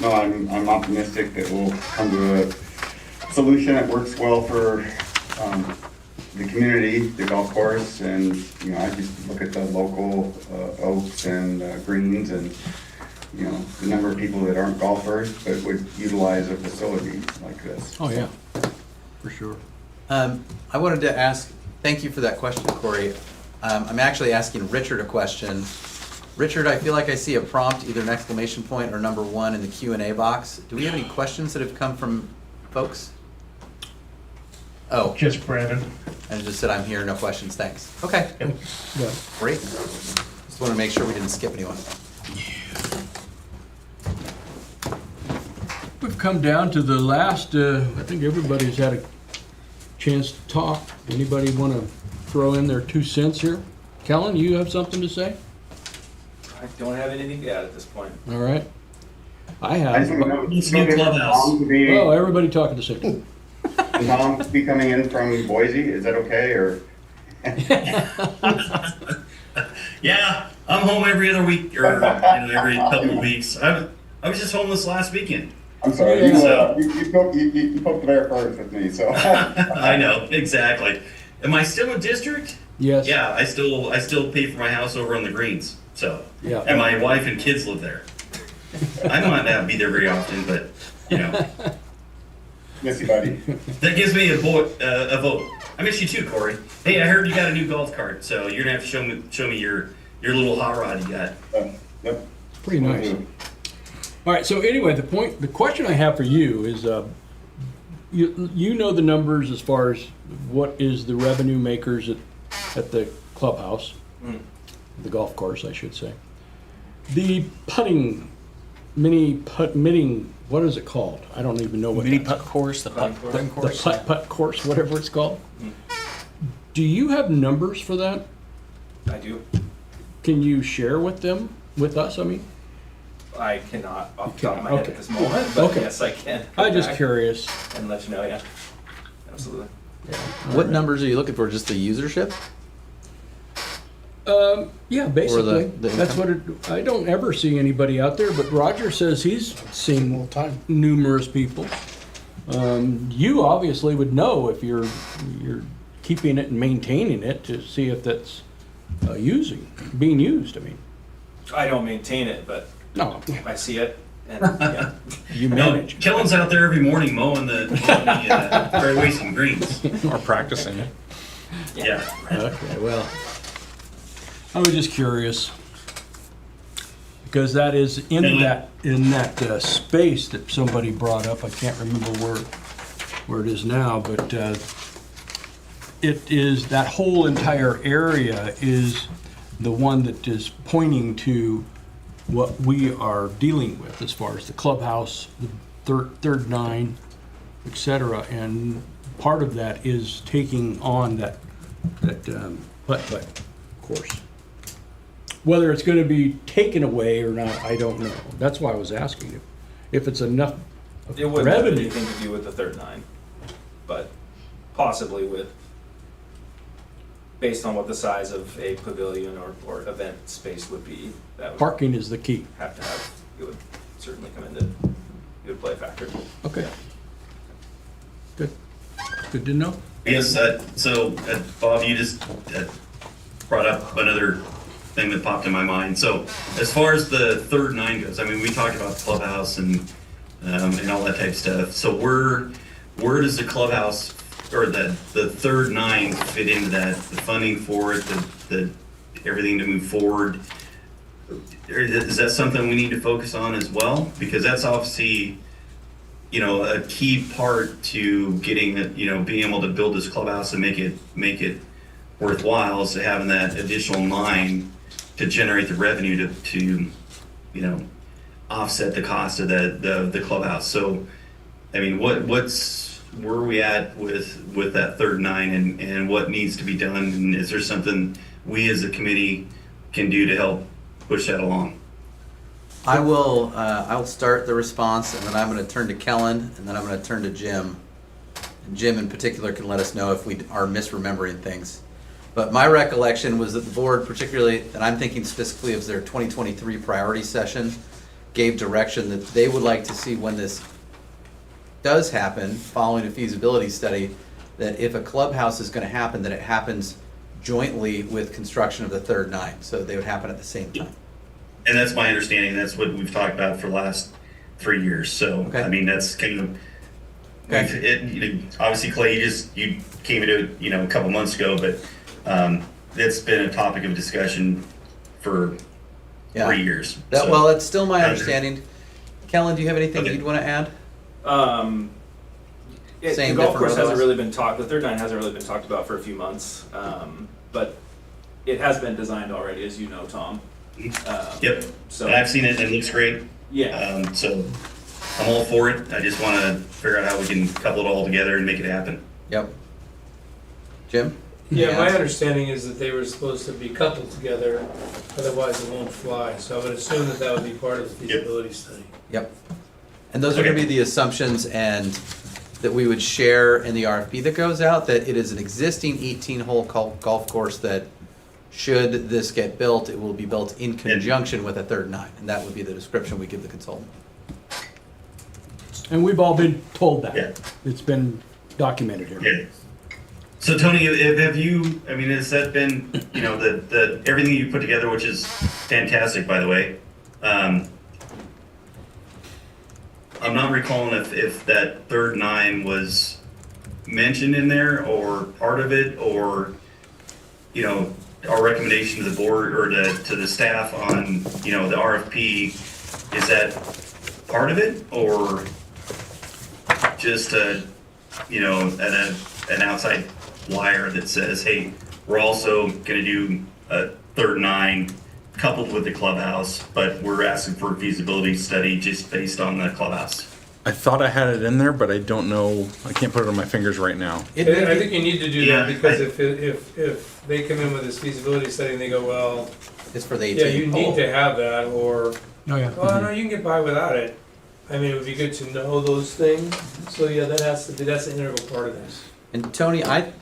No, I'm optimistic that we'll come to a solution that works well for the community, the golf course, and, I just look at the local oaks and greens and, the number of people that aren't golfers but would utilize a facility like this. Oh, yeah, for sure. I wanted to ask, thank you for that question, Corey. I'm actually asking Richard a question. Richard, I feel like I see a prompt, either an exclamation point or number 1 in the Q&A box. Do we have any questions that have come from folks? Oh, Just Brandon. and it just said, I'm here, no questions, thanks. Okay, Yeah. great. Just want to make sure we didn't skip anyone. We've come down to the last, I think everybody's had a chance to talk. Anybody want to throw in their 2 cents here? Kellen, you have something to say? I don't have anything to add at this point. All right. I I have. just want to know, It's new clubhouse. Oh, everybody talking at the same time. Tom be coming in from Boise, is that okay, or? Yeah, I'm home every other week, or every couple of weeks. I was just home this last weekend. I'm sorry, Yeah. you poked the bear first with me, so. I know, exactly. Am I still in district? Yes. Yeah, I still pay for my house over on the greens. So, Yeah. and my wife and kids live there. I might not be there very often, but Miss you, buddy. that gives me a vote. I miss you too, Corey. Hey, I heard you got a new golf cart, so you're gonna have to show me your little hot rod you got. Yep. Pretty nice. All right, so anyway, the question I have for you is, you know the numbers as far as what is the revenue makers at the clubhouse, the golf course, I should say. The putting, what is it called? I don't even know what. Mini that's putt called. course, the putt course. The putt course, whatever it's called. Do you have numbers for that? I do. Can you share with us? I mean, I cannot off the You top of my can't, head okay. at this moment, but Okay. yes, I can. I'm come just back curious. and let you know. Yeah, absolutely. What numbers are you looking for? Just the usership? Yeah, basically. the That's what I don't ever see anybody out there, but Roger says he's seen All the time. numerous people. You obviously would know if you're keeping it and maintaining it to see if that's being used, I mean. I don't maintain it, but No, I see it, and yeah. you No, manage. Kellen's out there every morning mowing the fairways and greens. Or practicing it. Yeah. Okay, well, I was just curious. Because that is in that space that somebody brought up. I can't remember where it is now, but it is, that whole entire area is the one that is pointing to what we are dealing with as far as the clubhouse, the third nine, et cetera. And part of that is taking on that putt-putt course. Whether it's going to be taken away or not, I don't know. That's why I was asking you. If it's enough It wouldn't have revenue. anything to do with the third nine, but possibly with, based on what the size of a pavilion or event space would be, that would Parking is the key. have to have, it would certainly come into, it would play a factor. Okay. Good. Good to know. Yes, so Bob, you just brought up another thing that popped in my mind. So as far as the third nine goes, I mean, we talked about the clubhouse and all that type of stuff. So where does the clubhouse or the third nine fit into that? The funding for it, the everything to move forward. Is that something we need to focus on as well? Because that's obviously, you know, a key part to getting it, you know, being able to build this clubhouse and make it worthwhile is having that additional nine to generate the revenue to you know, offset the cost of the clubhouse. So, I mean, where are we at with that third nine and what needs to be done? And is there something we as a committee can do to help push that along? I'll start the response, and then I'm going to turn to Kellen, and then I'm going to turn to Jim. And Jim in particular can let us know if we are misremembering things. But my recollection was that the board, particularly, and I'm thinking specifically of their 2023 priority session, gave direction that they would like to see when this does happen, following a feasibility study, that if a clubhouse is going to happen, that it happens jointly with construction of the third nine. So they would happen at the same time. And that's my understanding. That's what we've talked about for the last 3 years. So, Okay. I mean, that's kind of, Okay. you know, obviously, Clay, you came into it, you know, a couple months ago, but that's been a topic of discussion for Yeah. 3 years. That, So- well, that's still my understanding. Kellen, do you have anything Okay. you'd want to add? The Same, golf different, course hasn't otherwise? really been talked, the third nine hasn't really been talked about for a few months, but it has been designed already, as you know, Tom. Yep. So, And I've seen it and it looks great. yeah, So I'm all for it. I just want to figure out how we can couple it all together and make it happen. Yep. Jim? Yeah, my Yes. understanding is that they were supposed to be coupled together, otherwise it won't fly. So I would assume that that would be part of the feasibility study. Yep. And those are going to be the assumptions and that we would share in the RFP that goes out, that it is an existing 18-hole golf course that should this get built, it will be built in conjunction with a third nine. And that would be the description we give the consultant. And we've all been told that. Yeah. It's been documented here. Yeah. So Tony, have you, I mean, has that been, you know, the everything you put together, which is fantastic, by the way. I'm not recalling if that third nine was mentioned in there or part of it, or, you know, our recommendation to the board or to the staff on, you know, the RFP, is that part of it or just you know, an outside wire that says, hey, we're also gonna do a third nine coupled with the clubhouse, but we're asking for a feasibility study just based on the clubhouse? I thought I had it in there, but I don't know. I can't put it on my fingers right now. I think you need to do Yeah, that because if they come in with this feasibility study and they go, well, It's for the 18. yeah, you need to have that, or, Oh, yeah. well, no, you can get by without it. I mean, it would be good to know those things. So yeah, that's an integral part of this. And Tony, and I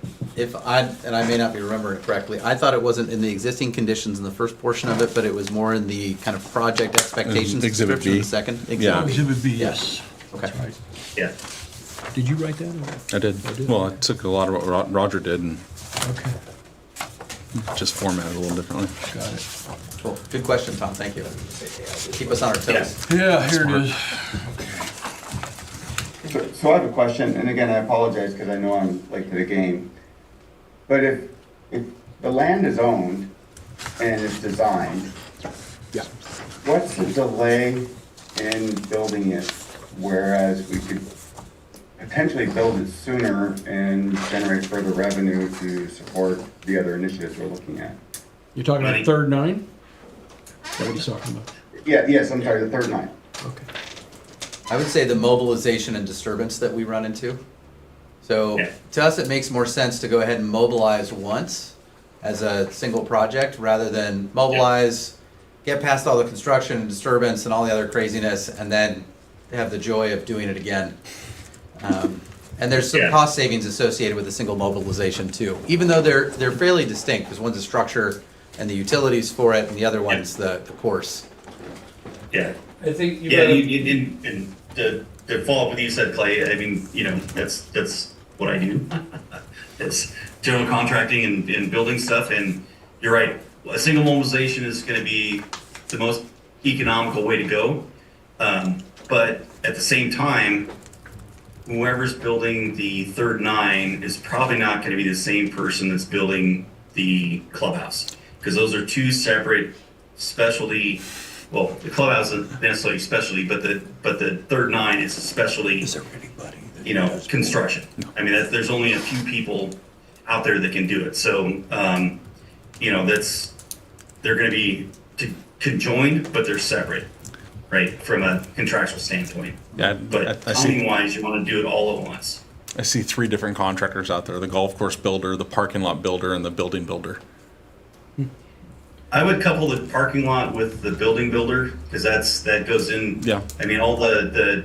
may not be remembering correctly, I thought it wasn't in the existing conditions in the first portion of it, but it was more in the kind of project expectations Exhibit description in B. the second? Yeah. Exhibit B, yes. Okay. That's right. Yeah. Did you write that? Or? I did. Well, I took a lot of what Roger did and Okay, just formatted a little differently. got it. Cool. Good question, Tom. Thank you. Keep us on our toes. Yeah, here it is. So I have a question, and again, I apologize because I know I'm late to the game. But if the land is owned and it's designed, Yeah. what's the delay in building it? Whereas we could potentially build it sooner and generate further revenue to support the other initiatives we're looking at. You're talking about third nine? Is that what he's talking about? Yeah, yes, I'm sorry, the third line. Okay. I would say the mobilization and disturbance that we run into. So Yeah. to us, it makes more sense to go ahead and mobilize once as a single project rather than mobilize, get past all the construction and disturbance and all the other craziness, and then have the joy of doing it again. And there's some Yeah. cost savings associated with a single mobilization too, even though they're fairly distinct, because one's a structure and the utilities for it, and the other one's the course. Yeah. I think you Yeah, better, and to follow up with you said, Clay, I mean, you know, that's what I do. It's general contracting and building stuff, and you're right. A single mobilization is gonna be the most economical way to go. But at the same time, whoever's building the third nine is probably not gonna be the same person that's building the clubhouse. Because those are two separate specialty, well, the clubhouse isn't necessarily specialty, but the third nine is a specialty, Is there anybody that you know, has- construction. I mean, there's only a few people out there that can do it. So, you know, they're gonna be conjoined, but they're separate, right, from a contractual standpoint. Yeah, But I see. timing wise, you wanna do it all at once. I see 3 different contractors out there: the golf course builder, the parking lot builder, and the building builder. I would couple the parking lot with the building builder, because that goes in. Yeah. I mean, all the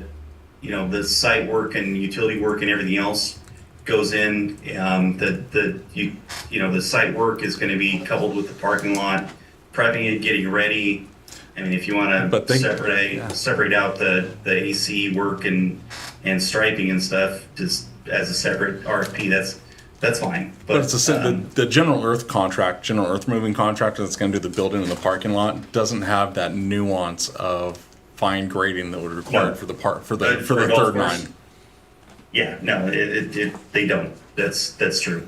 you know, the site work and utility work and everything else goes in. You know, the site work is going to be coupled with the parking lot, prepping it, getting ready. I mean, if you want But to they- separate out the AC work and striping and stuff just as a separate RFP, that's fine. But it's the general earth moving contractor that's going to do the building and the parking lot doesn't have that nuance of fine grading that would be required No. for the for For the a golf third course. nine. Yeah, no, they don't. That's true.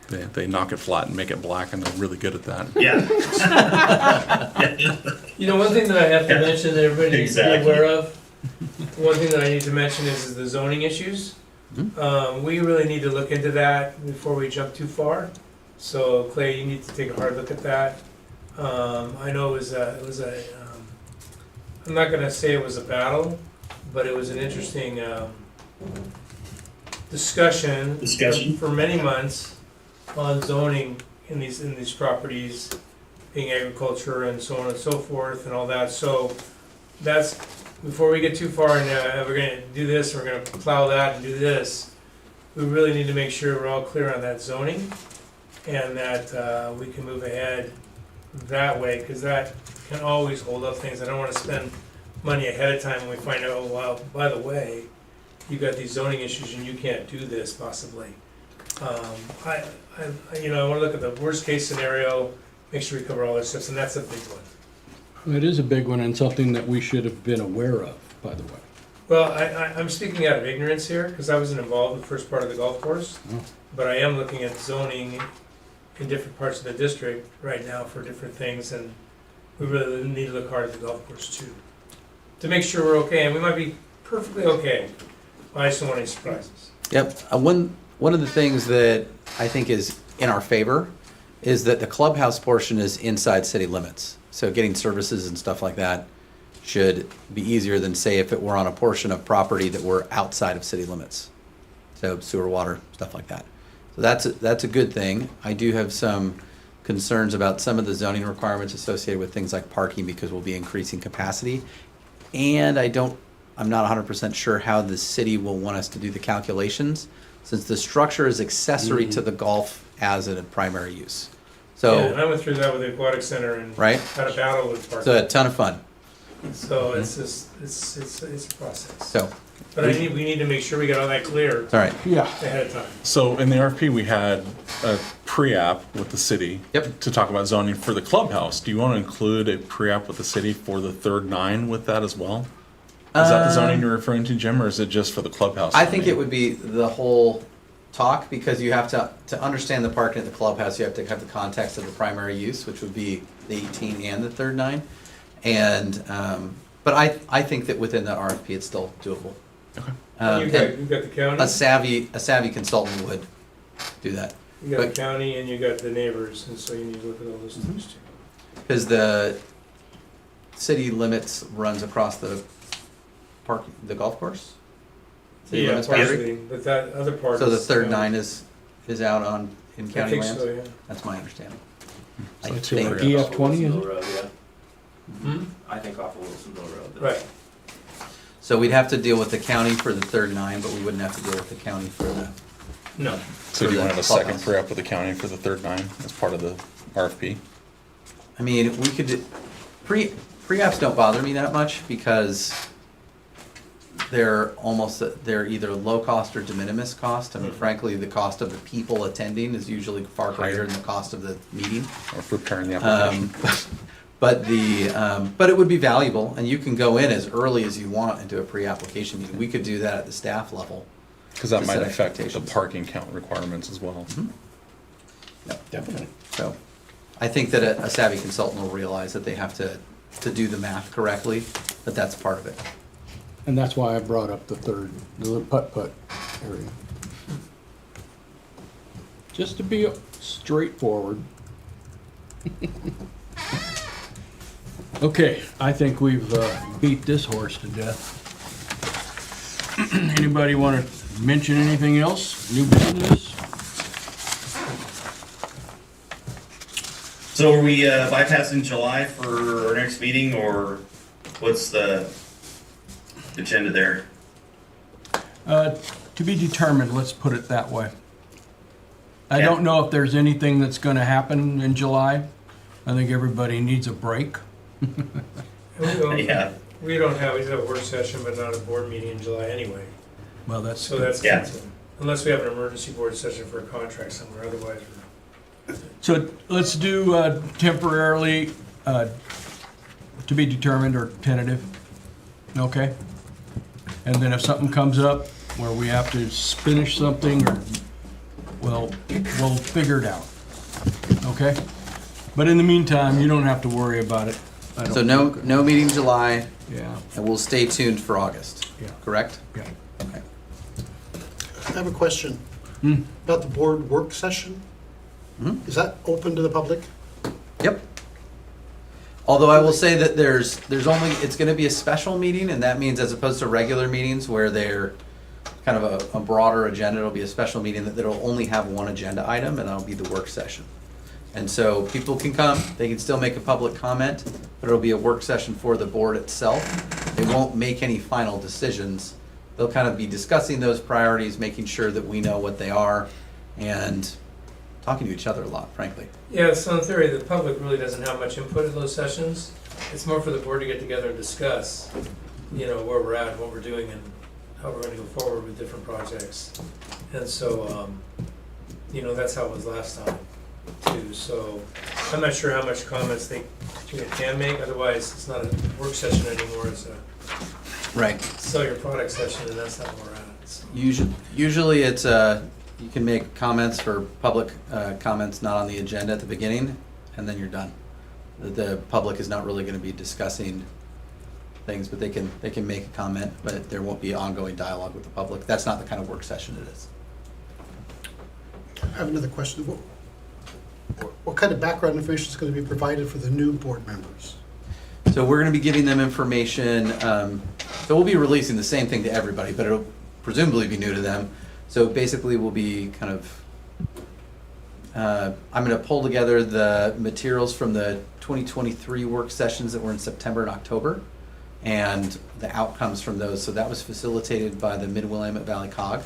They knock it flat and make it black, and they're really good at that. Yeah. you know, one thing that I have to Yeah. mention that everybody needs to be Exactly. aware of, one thing that I need to mention is the zoning issues. We really need to look into that before we jump too far. So Clay, you need to take a hard look at that. I know it was a I'm not gonna say it was a battle, but it was an interesting discussion for many months on zoning in these properties, being agriculture and so on and so forth and all that. So that's, before we get too far and we're gonna do this, we're gonna plow that and do this, we really need to make sure we're all clear on that zoning and that we can move ahead that way, because that can always hold up things. I don't want to spend money ahead of time when we find out, oh, wow, by the way, you got these zoning issues and you can't do this possibly. I want to look at the worst case scenario, make sure we cover all our steps, and that's a big one. It is a big one and something that we should have been aware of, by the way. Well, I'm speaking out of ignorance here, because I wasn't involved in the first part of the golf course, but I am looking at zoning in different parts of the district right now for different things, and we really need to look hard at the golf course too, to make sure we're okay, and we might be perfectly okay. I just don't want any surprises. Yep. One of the things that I think is in our favor is that the clubhouse portion is inside city limits. So getting services and stuff like that should be easier than, say, if it were on a portion of property that were outside of city limits. So sewer, water, stuff like that. So that's a good thing. I do have some concerns about some of the zoning requirements associated with things like parking, because we'll be increasing capacity. And I'm not 100% sure how the city will want us to do the calculations, since the structure is accessory to the golf as a primary use. So, Yeah, and I went through that with the aquatic center and Right. had a battle with it's parking. a ton of fun. So it's just, it's a process. So, But we need to make sure we get all that clear all right. Yeah. ahead of time. So in the RFP, we had a pre-app with the city Yep. to talk about zoning for the clubhouse. Do you want to include a pre-app with the city for the third nine with that as well? Is that the zoning you're referring to, Jim, or is it just for the clubhouse? I think it would be the whole talk, because you have to understand the parking at the clubhouse, you have to have the context of the primary use, which would be the 18 and the third nine. And, but I think that within the RFP, it's still doable. And you've got the county, a savvy consultant would do that. you got the but- county, and you got the neighbors, and so you need to look at all those things too. Because the city limits runs across the park, the golf course? City Yeah, limits boundary? partially, but that other part is. So the third 9 is out in I county think lands? so, yeah. That's my understanding. I So it's think. like EF20, is Wilsonville it? Road, yeah. Hmm? I think off of Wilsonville Road. Right, So we'd have to deal with the county for the third 9, but we wouldn't have to deal with the county for the, no. So do you For want to the have a second clubhouse. pre-app with the county for the third 9 as part of the RFP? I mean, we could, pre-apps don't bother me that much because they're either low cost or de minimis cost. I mean, frankly, the cost of the people attending is usually far greater than the cost of the meeting. Or preparing the application? But it would be valuable, and you can go in as early as you want into a pre-application meeting. We could do that at the staff level. Because that to might set affect the expectations. parking count requirements as well. Definitely. So I think that a savvy consultant will realize that they have to do the math correctly, but that's part of it. And that's why I brought up the putt-putt area. Just to be straightforward. Okay, I think we've beat this horse to death. Anybody want to mention anything else? New business? So are we bypassing July for our next meeting, or what's the agenda there? To be determined, let's put it that way. I Yeah. don't know if there's anything that's going to happen in July. I think everybody needs a break. And we Yeah. we just have a work session, but not a board meeting in July anyway. Well, that's, So that's Yeah. canceled. Unless we have an emergency board session for a contract somewhere, otherwise we're. so let's do temporarily, to be determined or tentative. Okay? And then if something comes up where we have to finish something, or, well, we'll figure it out. Okay? But in the meantime, you don't have to worry about it. I don't So no think. meeting July, Yeah, and we'll stay tuned for August, yeah, correct? yeah. Okay. I have a question Hmm. about the board work session. Mhm. Is that open to the public? Yep. Although I will say that there's only, it's gonna be a special meeting, and that means as opposed to regular meetings where they're kind of a broader agenda, it'll be a special meeting that'll only have one agenda item, and that'll be the work session. And so people can come, they can still make a public comment, but it'll be a work session for the board itself. They won't make any final decisions. They'll kind of be discussing those priorities, making sure that we know what they are, and talking to each other a lot, frankly. Yeah, so in theory, the public really doesn't have much input in those sessions. It's more for the board to get together and discuss, where we're at, what we're doing, and how we're gonna go forward with different projects. And so, that's how it was last time too. So I'm not sure how much comments they can make, otherwise it's not a work session anymore, it's a Right. sell your product session, and that's not where we're at. So. Usually it's, you can make comments for public comments not on the agenda at the beginning, and then you're done. The public is not really gonna be discussing things, but they can make a comment, but there won't be ongoing dialogue with the public. That's not the kind of work session it is. I have another question. What kind of background information is going to be provided for the new board members? So we're gonna be giving them information, so we'll be releasing the same thing to everybody, but it'll presumably be new to them. So basically we'll be kind of, I'm gonna pull together the materials from the 2023 work sessions that were in September and October, and the outcomes from those. So that was facilitated by the Mid-Willamette Valley COG,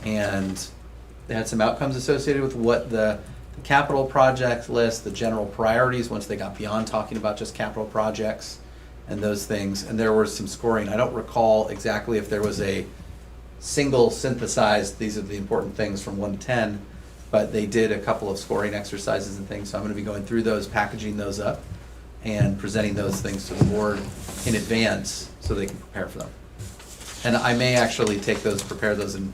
and they had some outcomes associated with what the capital project list, the general priorities, once they got beyond talking about just capital projects and those things. And there was some scoring. I don't recall exactly if there was a single synthesized, these are the important things from 1 to 10, but they did a couple of scoring exercises and things. So I'm going to be going through those, packaging those up, and presenting those things to the board in advance so they can prepare for them. And I may actually take those, prepare those, and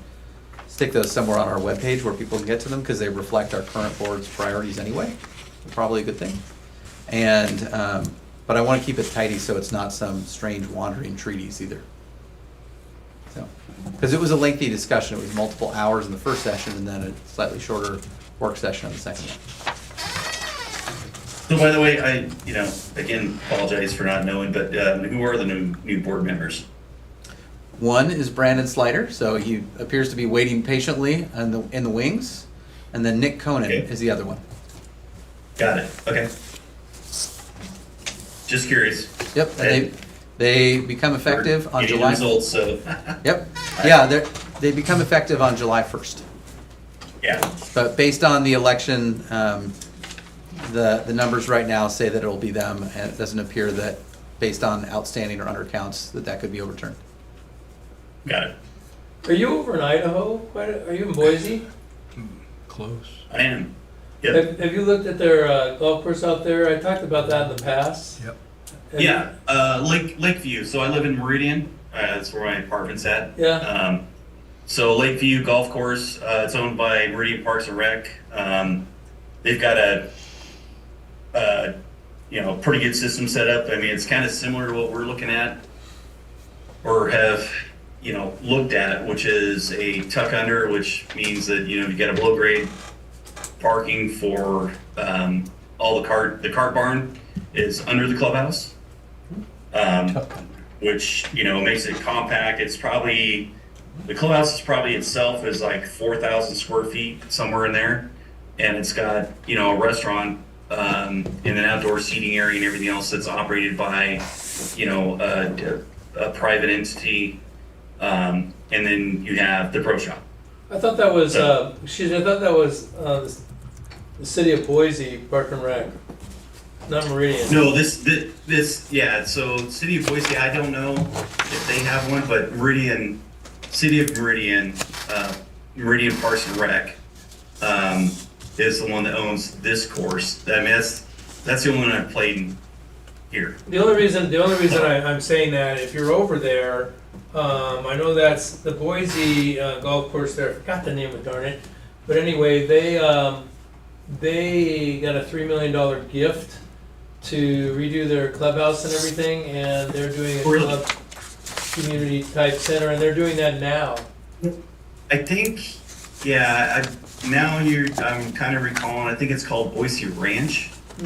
stick those somewhere on our webpage where people can get to them, because they reflect our current board's priorities anyway. Probably a good thing. And, but I want to keep it tidy so it's not some strange wandering treatise either. Does Because it was a lengthy discussion. It was multiple hours in the first session and then a slightly shorter work session on the second one. So by the way, I, again, apologize for not knowing, but who are the new board members? One is Brandon Slider, so he appears to be waiting patiently in the wings. And then Nick Conan Okay. is the other one. Got it, okay. Just curious. Yep, and they become effective on Getting July. results, so, Yep, yeah, they become effective on July 1st. yeah. But based on the election, the numbers right now say that it'll be them, and it doesn't appear that, based on outstanding or undercounts, that could be overturned. Got it. Are you over in Idaho? Are you in Boise? Close. I am. Yep. Have you looked at their golf course out there? I talked about that in the past. Yep. And- Yeah, Lakeview. So I live in Meridian. That's where my apartment's at. Yeah. So Lakeview Golf Course. It's owned by Meridian Parks and Rec. They've got a pretty good system set up. I mean, it's kind of similar to what we're looking at, or have looked at, which is a tuck under, which means that you got a below grade parking for all the cart barn is under the clubhouse, which makes it compact. It's probably the clubhouse is probably itself is like 4,000 square feet, somewhere in there, and it's got a restaurant and an outdoor seating area and everything else that's operated by a private entity, and then you have the pro shop. I thought that was, So- I thought that was the city of Boise, Park and Rec, not Meridian. No, this, yeah, so City of Boise, I don't know if they have one, but City of Meridian, Meridian Parks and Rec, is the one that owns this course. I mean, that's the only one I've played in here. The only reason I'm saying that, if you're over there, I know that's the Boise golf course there. I forgot the name of it, darn it. But anyway, they got a $3 million gift to redo their clubhouse and everything, and they're doing a Really? club community type center, and they're doing that now. I think, yeah, I'm kind of recalling, I think it's called Boise Ranch. I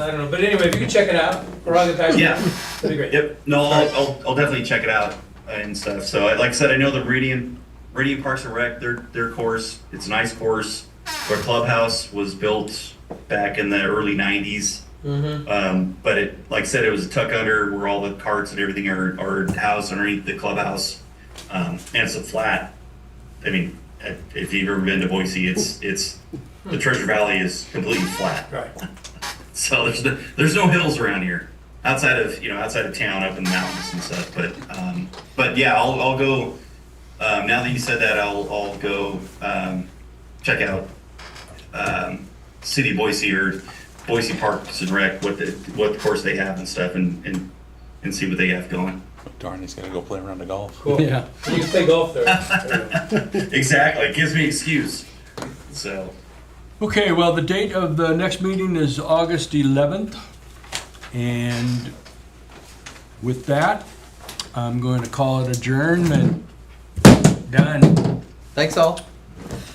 don't know, but anyway, if you can check it out, or I'll get back to you. Yeah. That'd be great. Yep, no, I'll definitely check it out and stuff. So like I said, I know the Meridian Parks and Rec, their course, it's a nice course. Their clubhouse was built back in the early 90s. Mm-hmm. But it, like I said, it was a tuck under where all the carts and everything are housed underneath the clubhouse. And it's a flat. I mean, if you've ever been to Boise, it's the Treasure Valley is completely flat. Right. So there's no hills around here outside of town, up in the mountains and stuff. But yeah, I'll go. Now that you said that, I'll go check out City of Boise or Boise Parks and Rec, what the course they have and stuff, and see what they have going. Darn, he's gotta go play around the golf. Cool. Yeah. You can play golf there. There you go. Exactly, it gives me an excuse. So Okay, well, the date of the next meeting is August 11th. And with that, I'm going to call it adjournment. Done. Thanks all.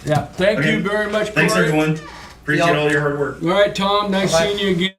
Yeah, thank Okay. you very much, thanks Corey. everyone. Appreciate Y'all- all your hard work. All right, Tom, nice Bye-bye. seeing you again.